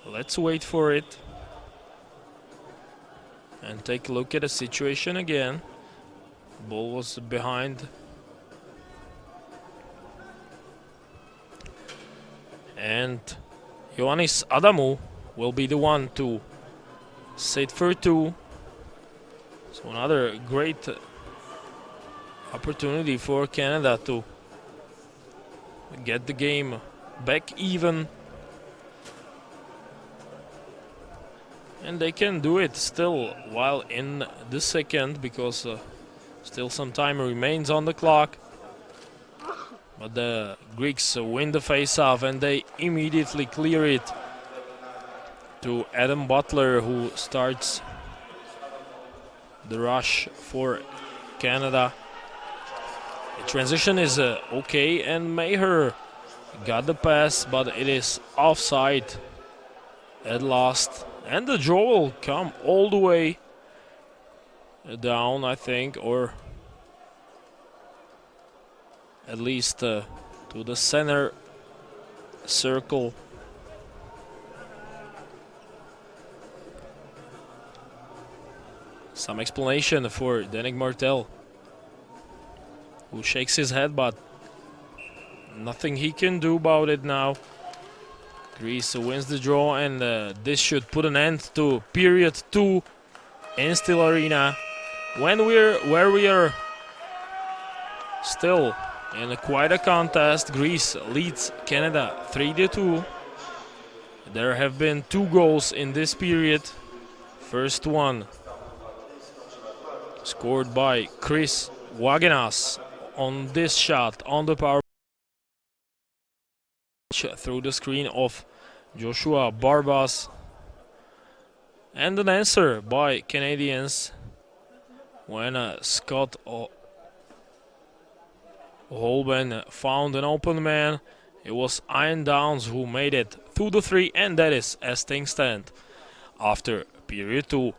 Speaker 1: Let's wait for it and take a look at the situation again. Ball was behind. And Ioannis Adamou will be the one to sit for two. So another great opportunity for Canada to get the game back even. And they can do it still while in the second, because still some time remains on the clock. But the Greeks win the face-off and they immediately clear it to Adam Butler, who starts the rush for Canada. The transition is okay, and Maher got the pass, but it is offside at last. And the draw will come all the way down, I think, or at least to the center circle. Some explanation for Danik Martel, who shakes his head, but nothing he can do about it now. Greece wins the draw, and this should put an end to period 2 in Steel Arena, where we are still in quite a contest. Greece leads Canada 3-2. There have been 2 goals in this period. First one scored by Chris Wagenas on this shot on the power through the screen of Joshua Barbas. And an answer by Canadians when Scott Holben found an open man. It was Ian Downs who made it through the 3, and that is as things stand after period 2.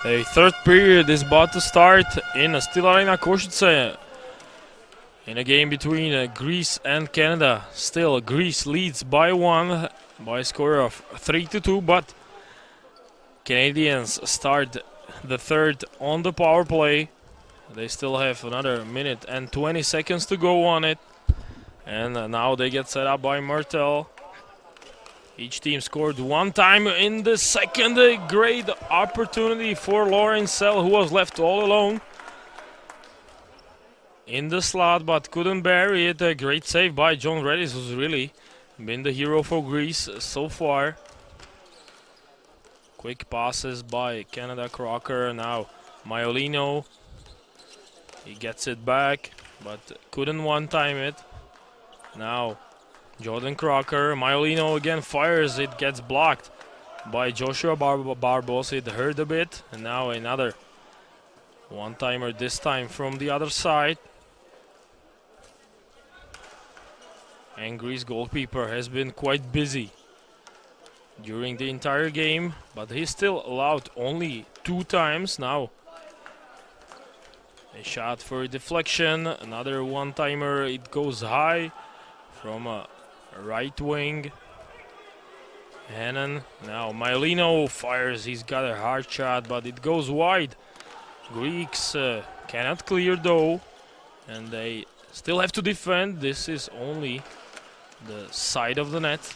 Speaker 1: The third period is about to start in Steel Arena Košice in a game between Greece and Canada. Still, Greece leads by one by a score of 3-2, but Canadians start the third on the power play. They still have another minute and 20 seconds to go on it. And now they get set up by Martel. Each team scored one time in the second. A great opportunity for Lauren Sell, who was left all alone in the slot but couldn't bury it. A great save by John Redis, who's really been the hero for Greece so far. Quick passes by Canada Crocker. Now Maiolino. He gets it back but couldn't one time it. Now Jordan Crocker. Maiolino again fires. It gets blocked by Joshua Barbos. It hurt a bit. And now another one-timer, this time from the other side. And Greece goalkeeper has been quite busy during the entire game, but he's still allowed only 2 times. Now a shot for a deflection. Another one-timer. It goes high from a right wing. Hannon. Now Maiolino fires. He's got a hard shot, but it goes wide. Greeks cannot clear though, and they still have to defend. This is only the side of the net.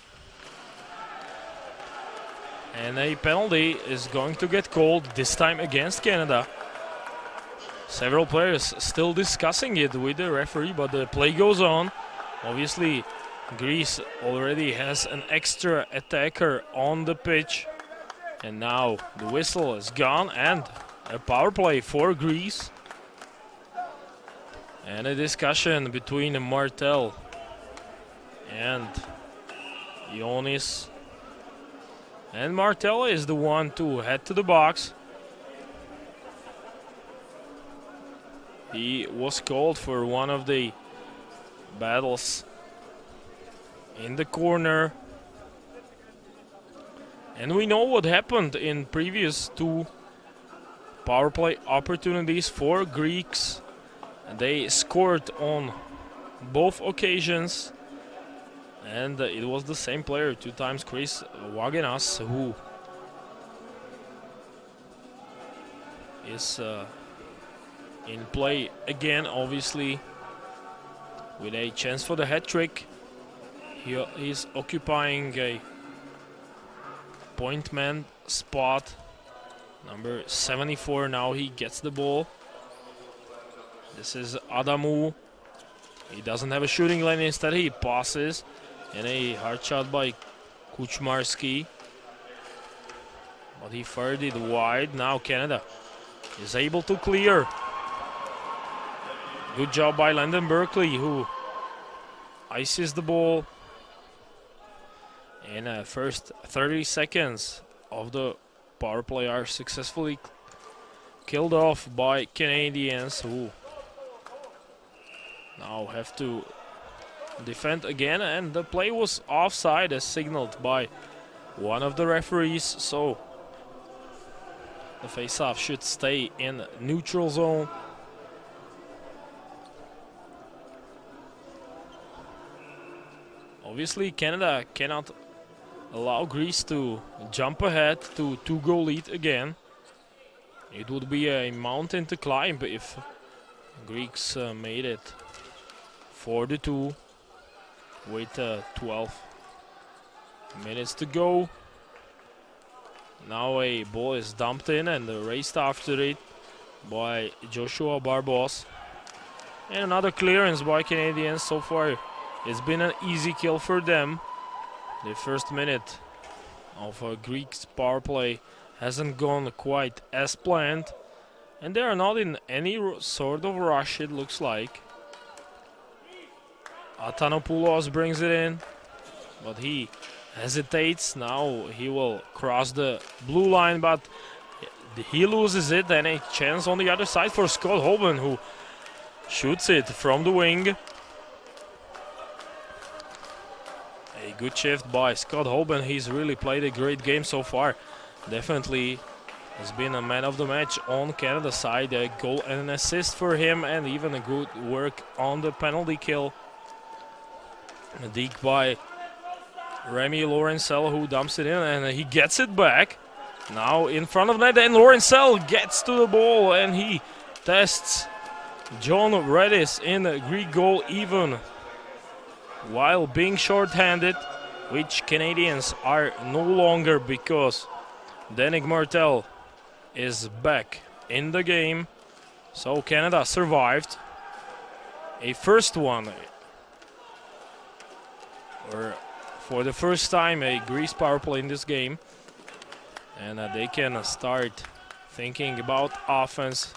Speaker 1: And a penalty is going to get called, this time against Canada. Several players still discussing it with the referee, but the play goes on. Obviously, Greece already has an extra attacker on the pitch. And now the whistle is gone and a power play for Greece. And a discussion between Martel and Ionis. And Martel is the one to head to the box. He was called for one of the battles in the corner. And we know what happened in previous 2 power play opportunities for Greeks. They scored on both occasions. And it was the same player 2 times, Chris Wagenas, who is in play again, obviously, with a chance for the hat-trick. He is occupying a point man spot. Number 74, now he gets the ball. This is Adamu. He doesn't have a shooting lane, instead he passes. And a hard shot by Kuchmarski. But he fired it wide. Now Canada is able to clear. Good job by Landon Berkeley, who ices the ball. And first 30 seconds of the power play are successfully killed off by Canadians, who now have to defend again. And the play was offside as signaled by one of the referees, so the face-off should stay in neutral zone. Obviously, Canada cannot allow Greece to jump ahead to 2-goal lead again. It would be a mountain to climb if Greeks made it 4-2 with 12 minutes to go. Now a ball is dumped in and raced after it by Joshua Barbos. And another clearance by Canadians. So far it's been an easy kill for them. The first minute of Greeks power play hasn't gone quite as planned, and they are not in any sort of rush, it looks like. Athanopoulos brings it in, but he hesitates. Now he will cross the blue line, but he loses it. And a chance on the other side for Scott Holben, who shoots it from the wing. A good shift by Scott Holben. He's really played a great game so far. Definitely has been a man of the match on Canada's side. A goal and an assist for him, and even a good work on the penalty kill. A deke by Remy Laurencel, who dumps it in, and he gets it back. Now in front of net, and Laurencel gets to the ball, and he tests John Redis in a Greek goal even while being short-handed, which Canadians are no longer, because Danik Martel is back in the game. So Canada survived a first one, or for the first time a Greece power play in this game, and they can start thinking about offense.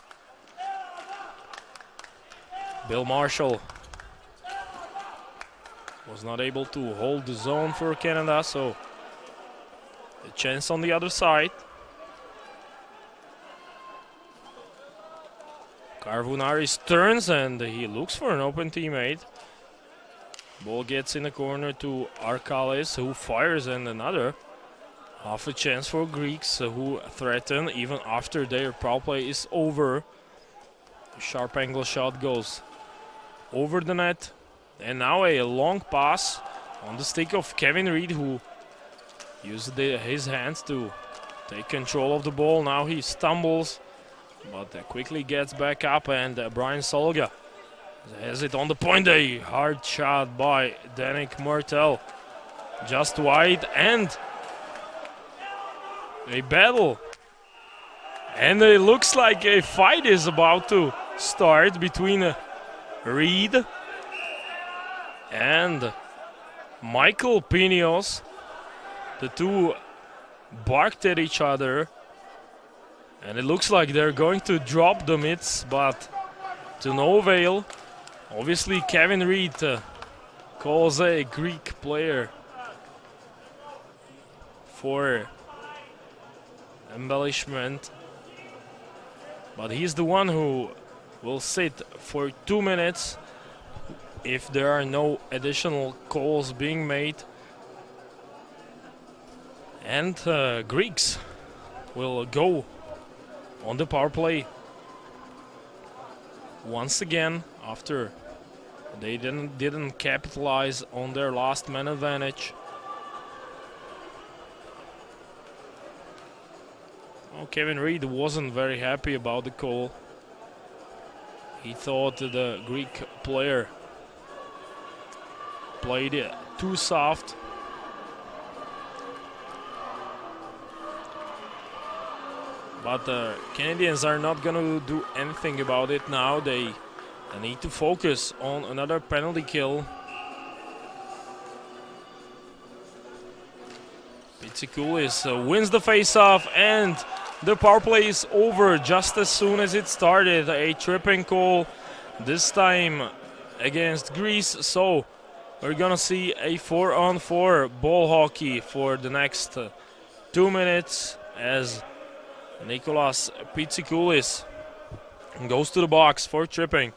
Speaker 1: Bill Marshall was not able to hold the zone for Canada, so a chance on the other side. Karvunaris turns and he looks for an open teammate. Ball gets in the corner to Arkalis, who fires, and another half a chance for Greeks, who threaten even after their power play is over. A sharp angle shot goes over the net. And now a long pass on the stick of Kevin Reed, who used his hands to take control of the ball. Now he stumbles, but quickly gets back up, and Brian Solga has it on the point. A hard shot by Danik Martel, just wide, and a battle. And it looks like a fight is about to start between Reed and Michael Pinos. The two barked at each other, and it looks like they're going to drop the mitts, but to no avail. Obviously Kevin Reed calls a Greek player for embellishment, but he's the one who will sit for 2 minutes if there are no additional calls being made. And Greeks will go on the power play once again after they didn't capitalize on their last man advantage. Oh, Kevin Reed wasn't very happy about the call. He thought the Greek player played it too soft. But the Canadians are not going to do anything about it now. They need to focus on another penalty kill. Pitsikulis wins the face-off, and the power play is over just as soon as it started. A tripping call, this time against Greece. So we're gonna see a 4-on-4 ball hockey for the next 2 minutes as Nicolas Pitsikulis goes to the box for tripping.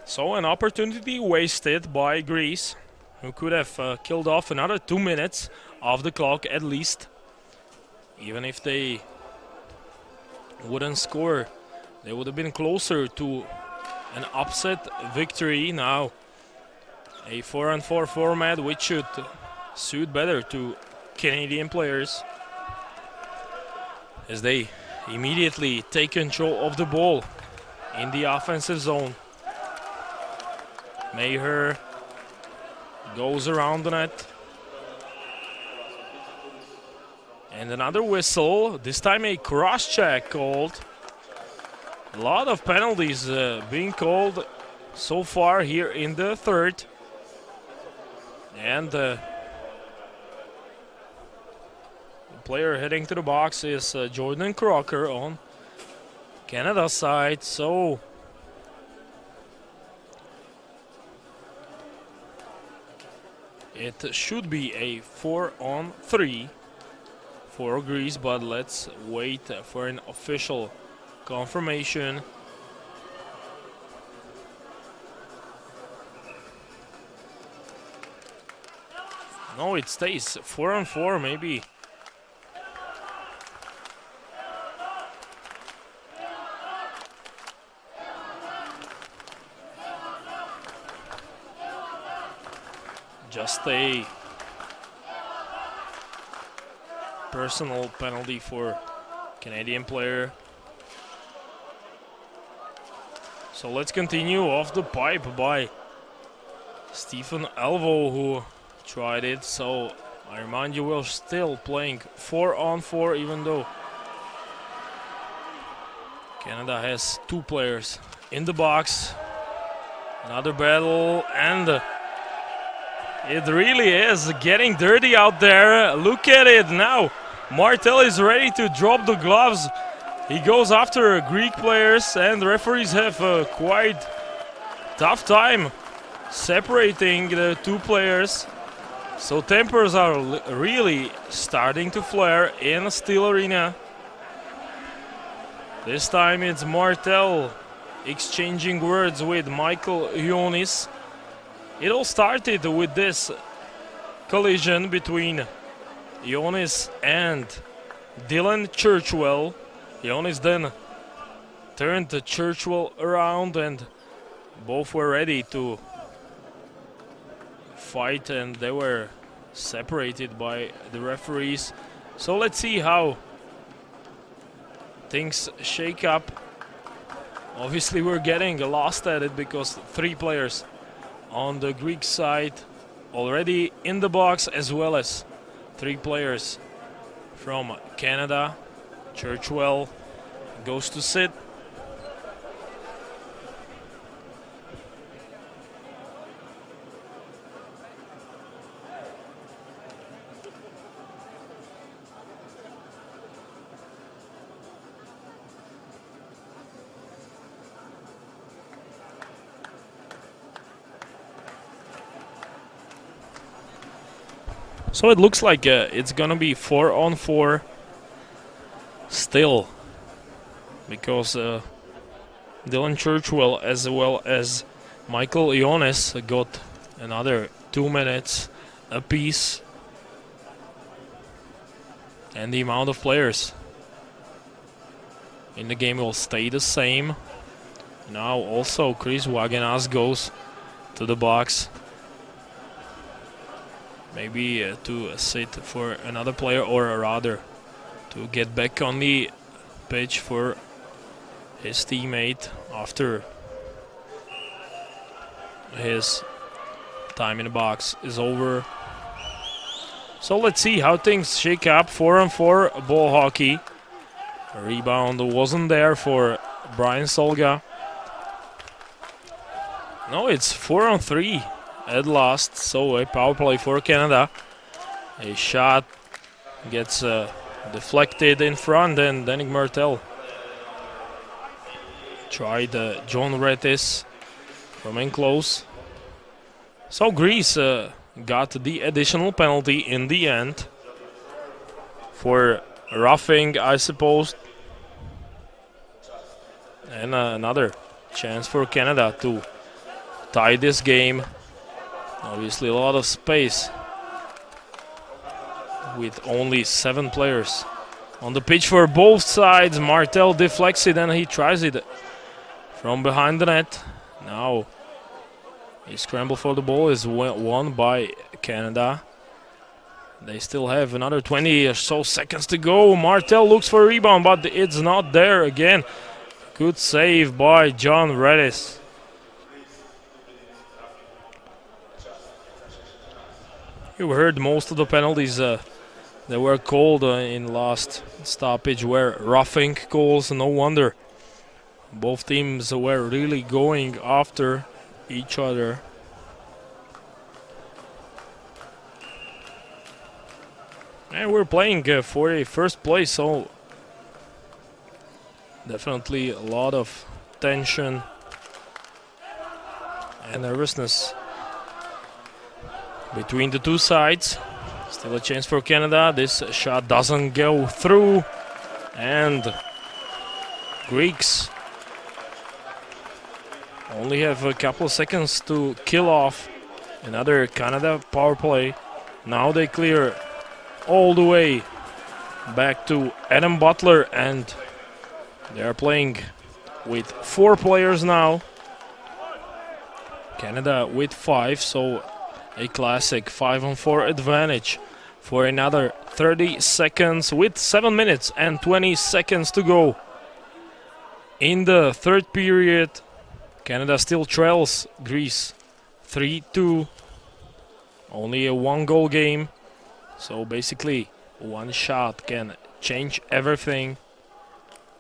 Speaker 1: So an opportunity wasted by Greece, who could have killed off another 2 minutes of the clock at least. Even if they wouldn't score, they would have been closer to an upset victory. Now a 4-on-4 format, which should suit better to Canadian players, as they immediately take control of the ball in the offensive zone. Maher goes around the net. And another whistle, this time a cross-check called. A lot of penalties being called so far here in the third. And the player heading to the box is Jordan Crocker on Canada side, so it should be a 4-on-3 for Greece, but let's wait for an official confirmation. No, it stays 4-on-4 maybe. Just a personal penalty for Canadian player. So let's continue off the pipe by Stephen Elvo, who tried it. So I remind you, we're still playing 4-on-4, even though Canada has 2 players in the box. Another battle, and it really is getting dirty out there. Look at it now. Martel is ready to drop the gloves. He goes after Greek players, and the referees have a quite tough time separating the 2 players. So tempers are really starting to flare in Steel Arena. This time it's Martel exchanging words with Michael Ionis. It all started with this collision between Ionis and Dylan Churchwell. Ionis then turned Churchwell around, and both were ready to fight, and they were separated by the referees. So let's see how things shake up. Obviously we're getting lost at it because 3 players on the Greek side already in the box, as well as 3 players from Canada. Churchwell goes to sit. So it looks like it's gonna be 4-on-4 still, because Dylan Churchwell as well as Michael Ionis got another 2 minutes apiece, and the amount of players in the game will stay the same. Now also Chris Wagenas goes to the box, maybe to sit for another player, or rather to get back on the pitch for his teammate after his time in the box is over. So let's see how things shake up. 4-on-4 ball hockey. A rebound wasn't there for Brian Solga. No, it's 4-on-3 at last, so a power play for Canada. A shot gets deflected in front, and Danik Martel tried John Rettis from in close. So Greece got the additional penalty in the end for roughing, I suppose. And another chance for Canada to tie this game. Obviously a lot of space with only 7 players on the pitch for both sides. Martel deflects it, and he tries it from behind the net. Now a scramble for the ball is won by Canada. They still have another 20 or so seconds to go. Martel looks for a rebound, but it's not there again. Good save by John Redis. You heard most of the penalties that were called in last stoppage were roughing calls. No wonder both teams were really going after each other. And we're playing for a first place, so Definitely a lot of tension and nervousness between the two sides. Still a chance for Canada. This shot doesn't go through, and Greeks only have a couple of seconds to kill off another Canada power play. Now they clear all the way back to Adam Butler, and they are playing with 4 players now. Canada with 5, so a classic 5-on-4 advantage for another 30 seconds with 7 minutes and 20 seconds to go. In the third period, Canada still trails Greece 3-2. Only a 1-goal game, so basically one shot can change everything.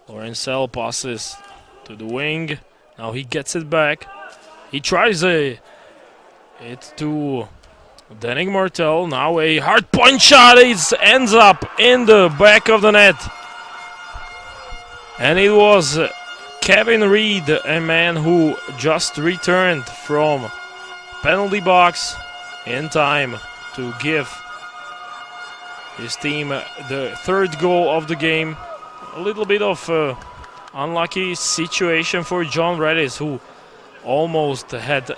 Speaker 1: Lorenzell passes to the wing. Now he gets it back. He tries it to Denning Martel. Now a hard point shot. It ends up in the back of the net. And it was Kevin Reed, a man who just returned from penalty box in time to give his team the third goal of the game. A little bit of unlucky situation for John Redis, who almost had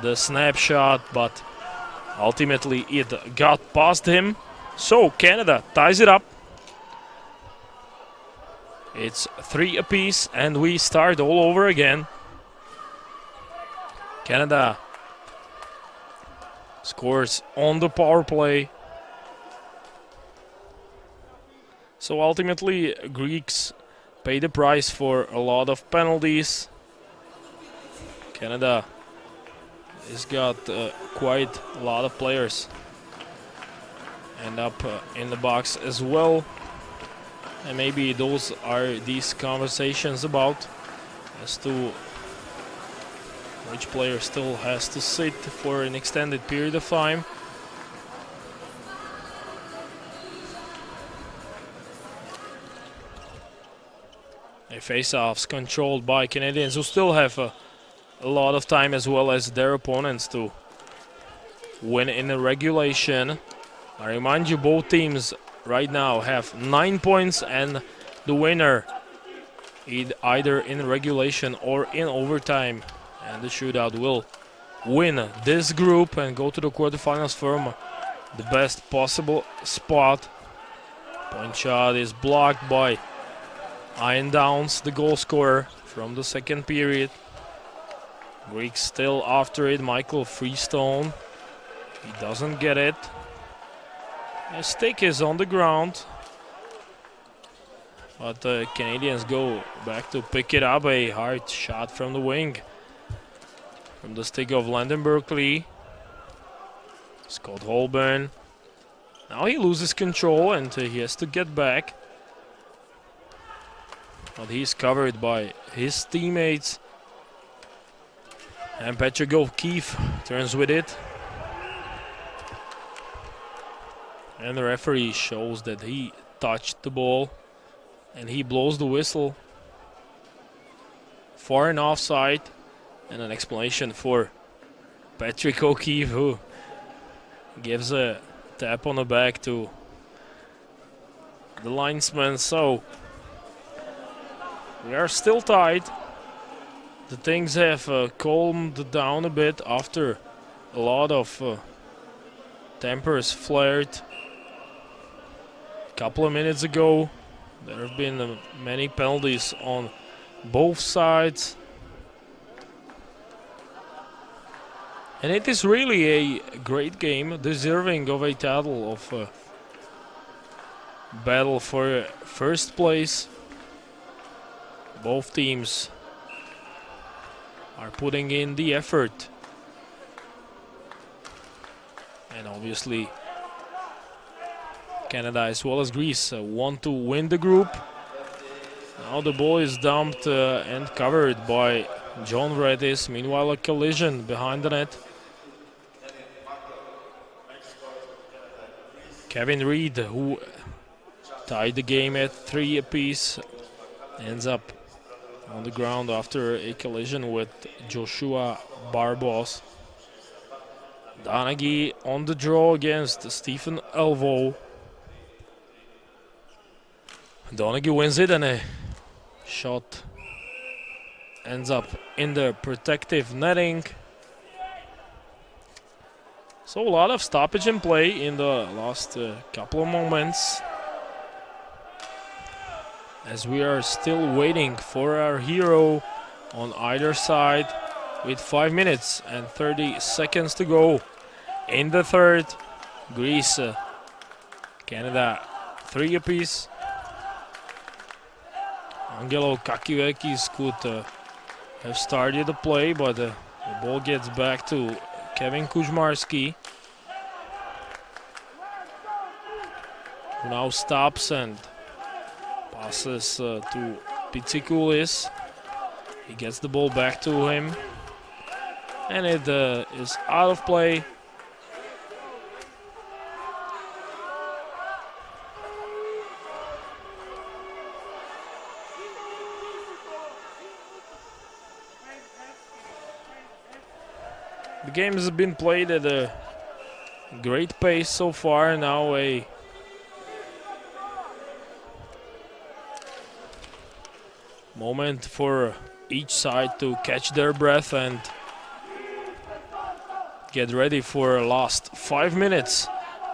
Speaker 1: the snapshot, but ultimately it got past him. So Canada ties it up. It's 3 apiece, and we start all over again. Canada scores on the power play. So ultimately, Greeks pay the price for a lot of penalties. Canada has got quite a lot of players end up in the box as well. And maybe those are these conversations about as to which player still has to sit for an extended period of time. A face-offs controlled by Canadians, who still have a lot of time as well as their opponents to win in the regulation. I remind you, both teams right now have 9 points, and the winner either in regulation or in overtime and the shootout will win this group and go to the quarterfinals from the best possible spot. Point shot is blocked by Ian Downs, the goal scorer from the second period. Greeks still after it. Michael Freestone, he doesn't get it. A stick is on the ground, but the Canadians go back to pick it up. A hard shot from the wing, from the stick of Landon Berkeley. Scott Holborn. Now he loses control and he has to get back. But he's covered by his teammates. And Patrick O'Keefe turns with it. And the referee shows that he touched the ball. And he blows the whistle for an offside. And an explanation for Patrick O'Keefe, who gives a tap on the back to the linesman. So we are still tied. The things have calmed down a bit after a lot of tempers flared a couple of minutes ago. There have been many penalties on both sides. And it is really a great game, deserving of a title of battle for first place. Both teams are putting in the effort. And obviously Canada as well as Greece want to win the group. Now the ball is dumped and covered by John Redis. Meanwhile, a collision behind the net. Kevin Reed, who tied the game at 3 apiece, ends up on the ground after a collision with Joshua Barbos. Donaghy on the draw against Stephen Elvo. Donaghy wins it and a shot ends up in the protective netting. So a lot of stoppage in play in the last couple of moments, as we are still waiting for our hero on either side with 5 minutes and 30 seconds to go in the third. Greece, Canada 3 apiece. Angelo Kakivekis could have started the play, but the ball gets back to Kevin Kuzmarski, who now stops and passes to Pitsikulis. He gets the ball back to him, and it is out of play. The game has been played at a great pace so far. Now a moment for each side to catch their breath and get ready for last 5 minutes.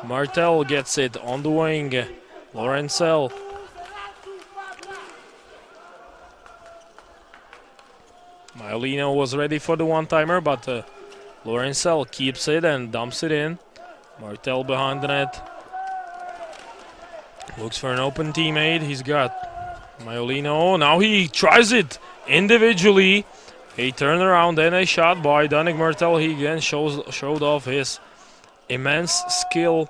Speaker 1: Martel gets it on the wing. Lorencel. Maiolino was ready for the one-timer, but Lorencel keeps it and dumps it in. Martel behind the net. Looks for an open teammate. He's got Maiolino. Now he tries it individually. A turnaround and a shot by Danik Martel. He again showed off his immense skill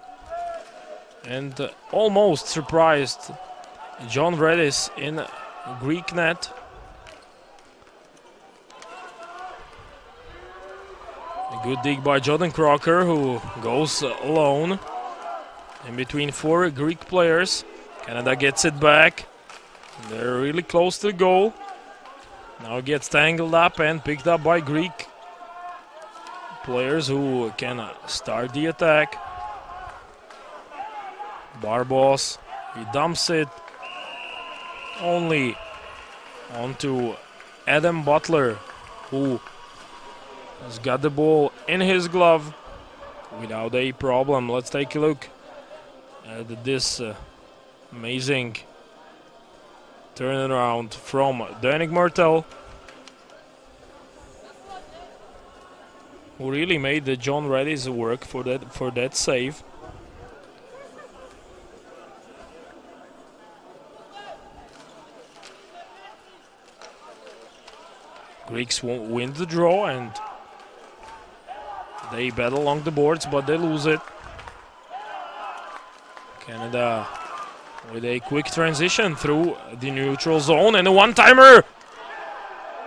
Speaker 1: and almost surprised John Redis in Greek net. A good dig by Jordan Crocker, who goes alone in between 4 Greek players. Canada gets it back. They're really close to the goal. Now it gets tangled up and picked up by Greek players who can start the attack. Barbos, he dumps it only onto Adam Butler, who has got the ball in his glove without a problem. Let's take a look at this amazing turnaround from Danik Martel, who really made the John Reddy's work for that save. Greeks won't win the draw and they battle along the boards, but they lose it. Canada with a quick transition through the neutral zone, and a one-timer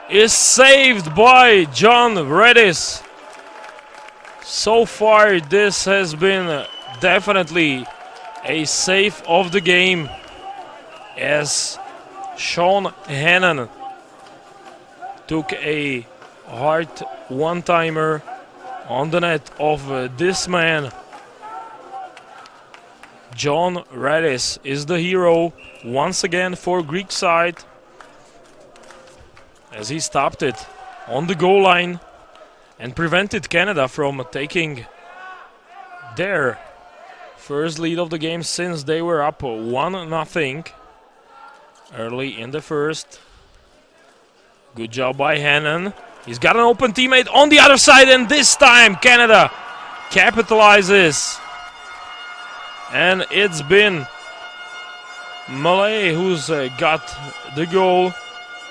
Speaker 1: is saved by John Redis. So far this has been definitely a save of the game, as Sean Hannon took a hard one-timer on the net of this man. John Redis is the hero once again for Greek side, as he stopped it on the goal line and prevented Canada from taking their first lead of the game since they were up 1-0 early in the first. Good job by Hannon. He's got an open teammate on the other side, and this time Canada capitalizes. And it's been Malay who's got the goal.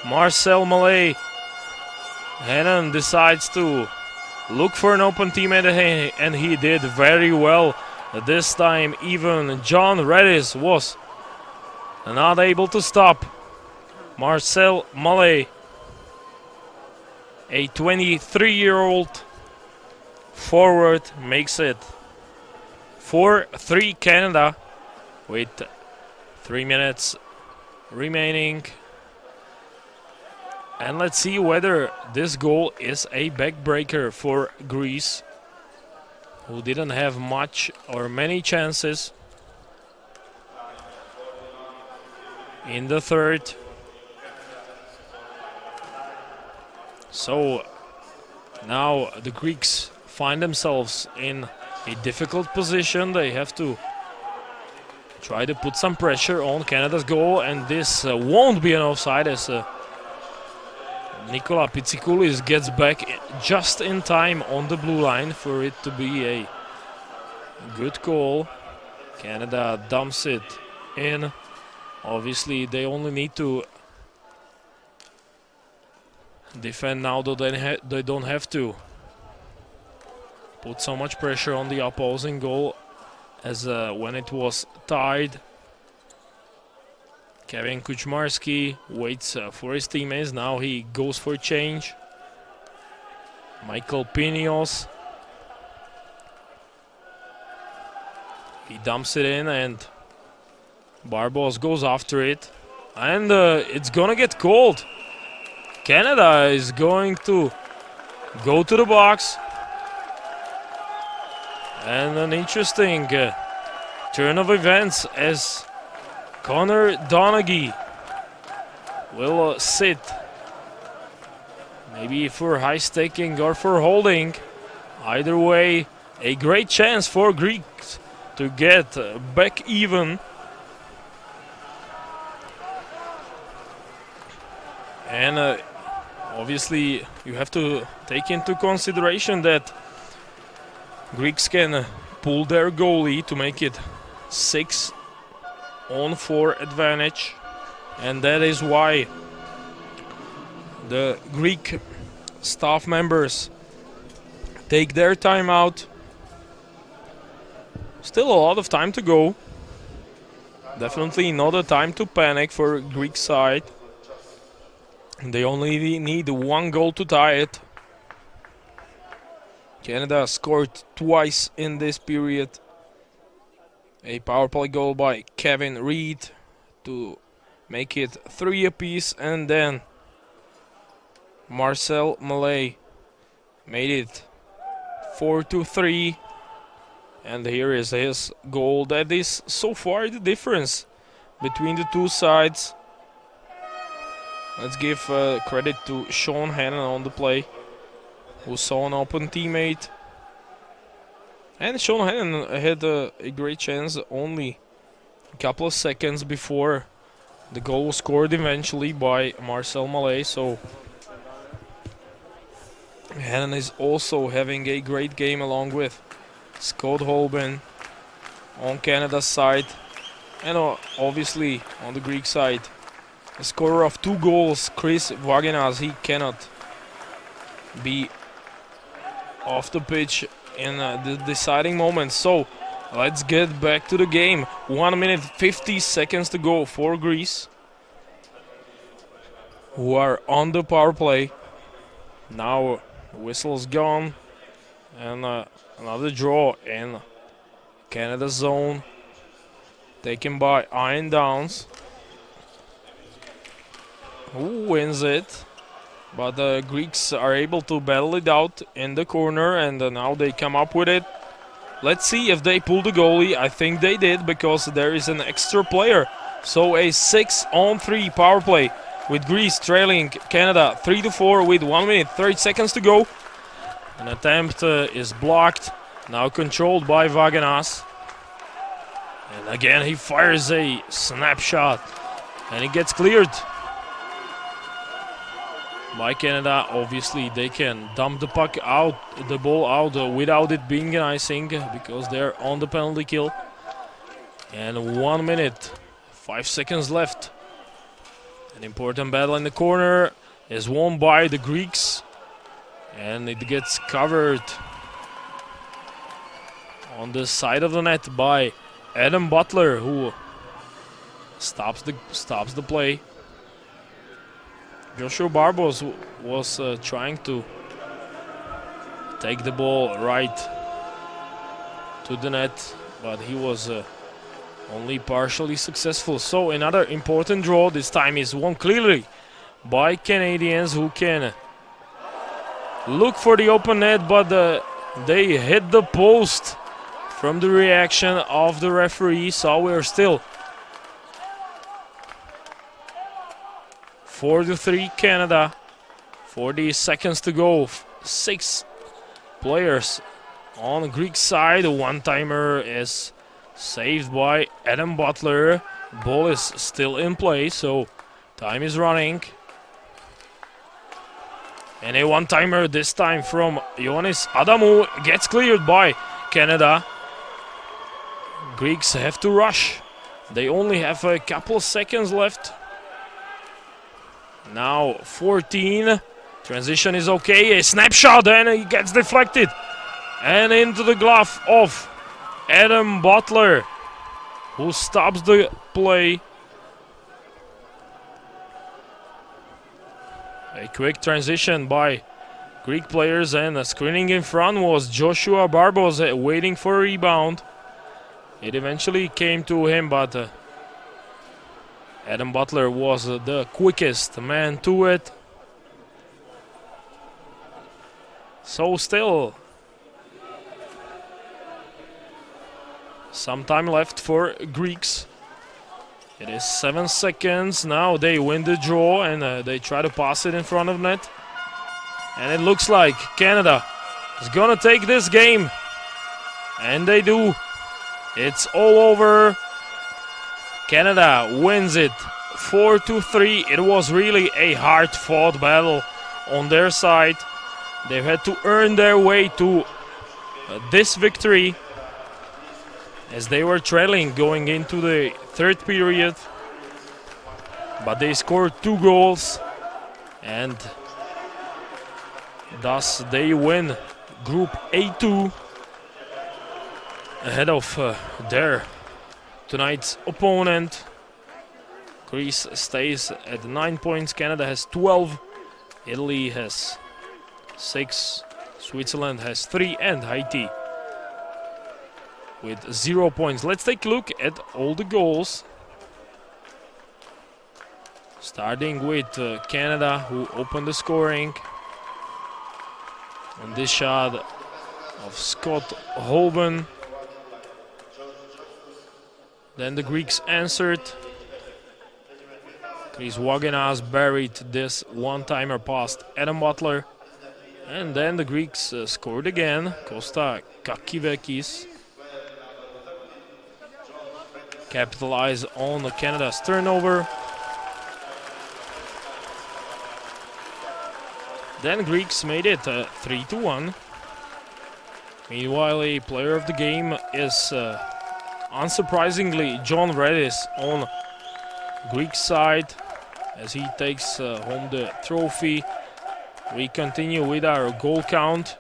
Speaker 1: Marcel Malay. Hannon decides to look for an open teammate, and he did very well. This time even John Redis was not able to stop Marcel Malay. A 23-year-old forward makes it 4-3 Canada with 3 minutes remaining And let's see whether this goal is a backbreaker for Greece, who didn't have much or many chances in the third. So now the Greeks find themselves in a difficult position. They have to try to put some pressure on Canada's goal, and this won't be an offside as Nikola Pitsikoulis gets back just in time on the blue line for it to be a good call. Canada dumps it in. Obviously, they only need to defend now, though they don't have to put so much pressure on the opposing goal as when it was tied. Kevin Kuchmarski waits for his teammates. Now he goes for a change. Michael Pinos. He dumps it in and Barbos goes after it. And it's gonna get called. Canada is going to go to the box. And an interesting turn of events as Connor Donaghy will sit. Maybe for high staking or for holding. Either way, a great chance for Greeks to get back even. And obviously you have to take into consideration that Greeks can pull their goalie to make it 6-on-4 advantage, and that is why the Greek staff members take their time out. Still a lot of time to go. Definitely not a time to panic for Greek side. They only need one goal to tie it. Canada scored twice in this period. A power play goal by Kevin Reed to make it 3 apiece, and then Marcel Malay made it 4-3. And here is his goal. That is so far the difference between the two sides. Let's give credit to Sean Hannon on the play, who saw an open teammate. And Sean Hannon had a great chance only a couple of seconds before the goal was scored eventually by Marcel Malay. So Hannon is also having a great game along with Scott Holben on Canada's side. And obviously on the Greek side, a scorer of 2 goals, Chris Vagenas. He cannot be off the pitch in the deciding moments. So let's get back to the game. 1 minute 50 seconds to go for Greece, who are on the power play. Now whistle's gone, and another draw in Canada's zone taken by Ian Downs, who wins it. But the Greeks are able to battle it out in the corner, and now they come up with it. Let's see if they pull the goalie. I think they did, because there is an extra player. So a 6-on-3 power play with Greece trailing Canada 3-4 with 1 minute 30 seconds to go. An attempt is blocked, now controlled by Vagenas. And again he fires a snapshot, and it gets cleared by Canada. Obviously they can dump the puck out, the ball out without it being an icing, because they're on the penalty kill. And 1 minute 5 seconds left. An important battle in the corner is won by the Greeks, and it gets covered on the side of the net by Adam Butler, who stops the play. Joshua Barbos was trying to take the ball right to the net, but he was only partially successful. So another important draw. This time is won clearly by Canadians, who can look for the open net, but they hit the post from the reaction of the referee. So we're still 4-3 Canada. 40 seconds to go. 6 players on the Greek side. A one-timer is saved by Adam Butler. Ball is still in play, so time is running. And a one-timer this time from Ioannis Adamou gets cleared by Canada. Greeks have to rush. They only have a couple of seconds left. Now 14. Transition is okay. A snapshot, and he gets deflected. And into the glove of Adam Butler, who stops the play. A quick transition by Greek players, and screening in front was Joshua Barbos waiting for a rebound. It eventually came to him, but Adam Butler was the quickest man to it. So still some time left for Greeks. It is 7 seconds. Now they win the draw, and they try to pass it in front of net. And it looks like Canada is gonna take this game. And they do. It's all over. Canada wins it 4-3. It was really a hard-fought battle on their side. They had to earn their way to this victory, as they were trailing going into the third period. But they scored 2 goals, and thus they win Group A2 ahead of their tonight's opponent. Greece stays at 9 points, Canada has 12, Italy has 6, Switzerland has 3, and Haiti with 0 points. Let's take a look at all the goals. Starting with Canada, who opened the scoring on this shot of Scott Holben. Then the Greeks answered. Chris Wagenas buried this one-timer past Adam Butler. And then the Greeks scored again. Costa Kakivekis capitalized on Canada's turnover. Then Greeks made it 3-1. Meanwhile, a player of the game is unsurprisingly John Redis on Greek side, as he takes home the trophy. We continue with our goal count.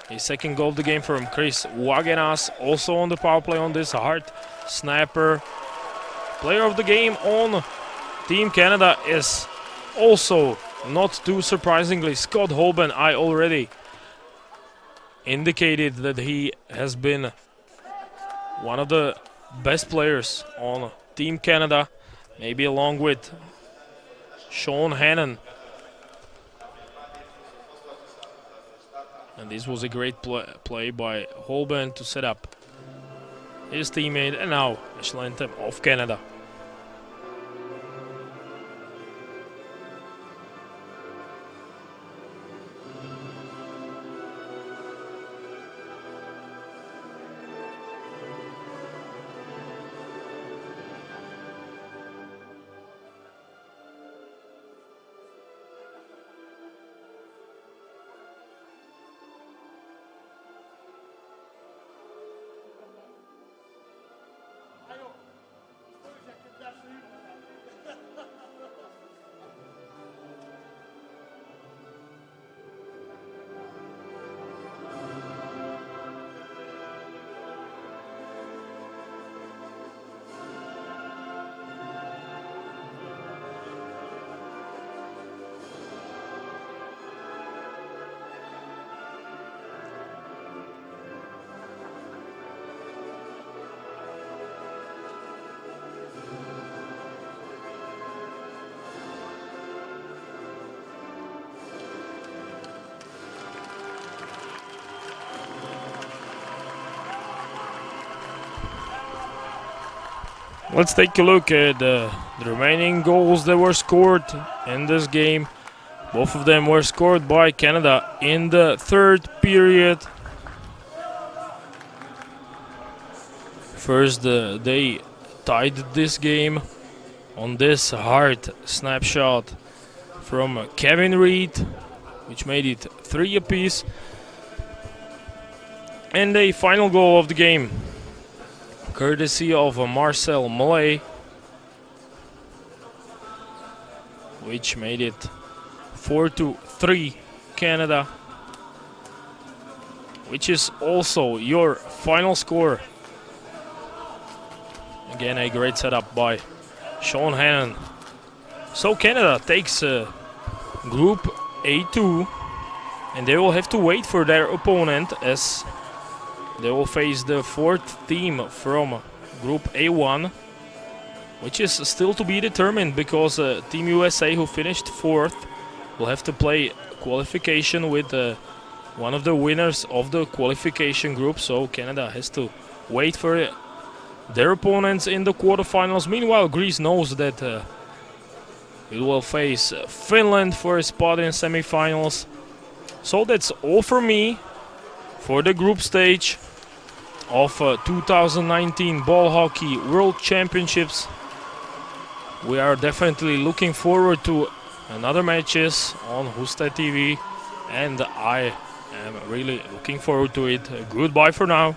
Speaker 1: A second goal of the game from Chris Wagenas, also on the power play on this hard snapper. Player of the game on Team Canada is also, not too surprisingly, Scott Holben. I already indicated that he has been one of the best players on Team Canada, maybe along with Sean Hannon. And this was a great play by Holben to set up his teammate, and now national anthem of Canada. Let's take a look at the remaining goals that were scored in this game. Both of them were scored by Canada in the third period. First, they tied this game on this hard snapshot from Kevin Reed, which made it 3 apiece. And a final goal of the game, courtesy of Marcel Mallet, which made it 4-3 Canada, which is also your final score. Again, a great setup by Sean Hannon. So Canada takes Group A2, and they will have to wait for their opponent as they will face the fourth team from Group A1, which is still to be determined because Team USA, who finished fourth, will have to play qualification with one of the winners of the qualification group. So Canada has to wait for their opponents in the quarterfinals. Meanwhile, Greece knows that it will face Finland for a spot in semifinals. So that's all for me for the group stage of 2019 Ball Hockey World Championships. We are definitely looking forward to another matches on Husta TV, and I am really looking forward to it. Goodbye for now.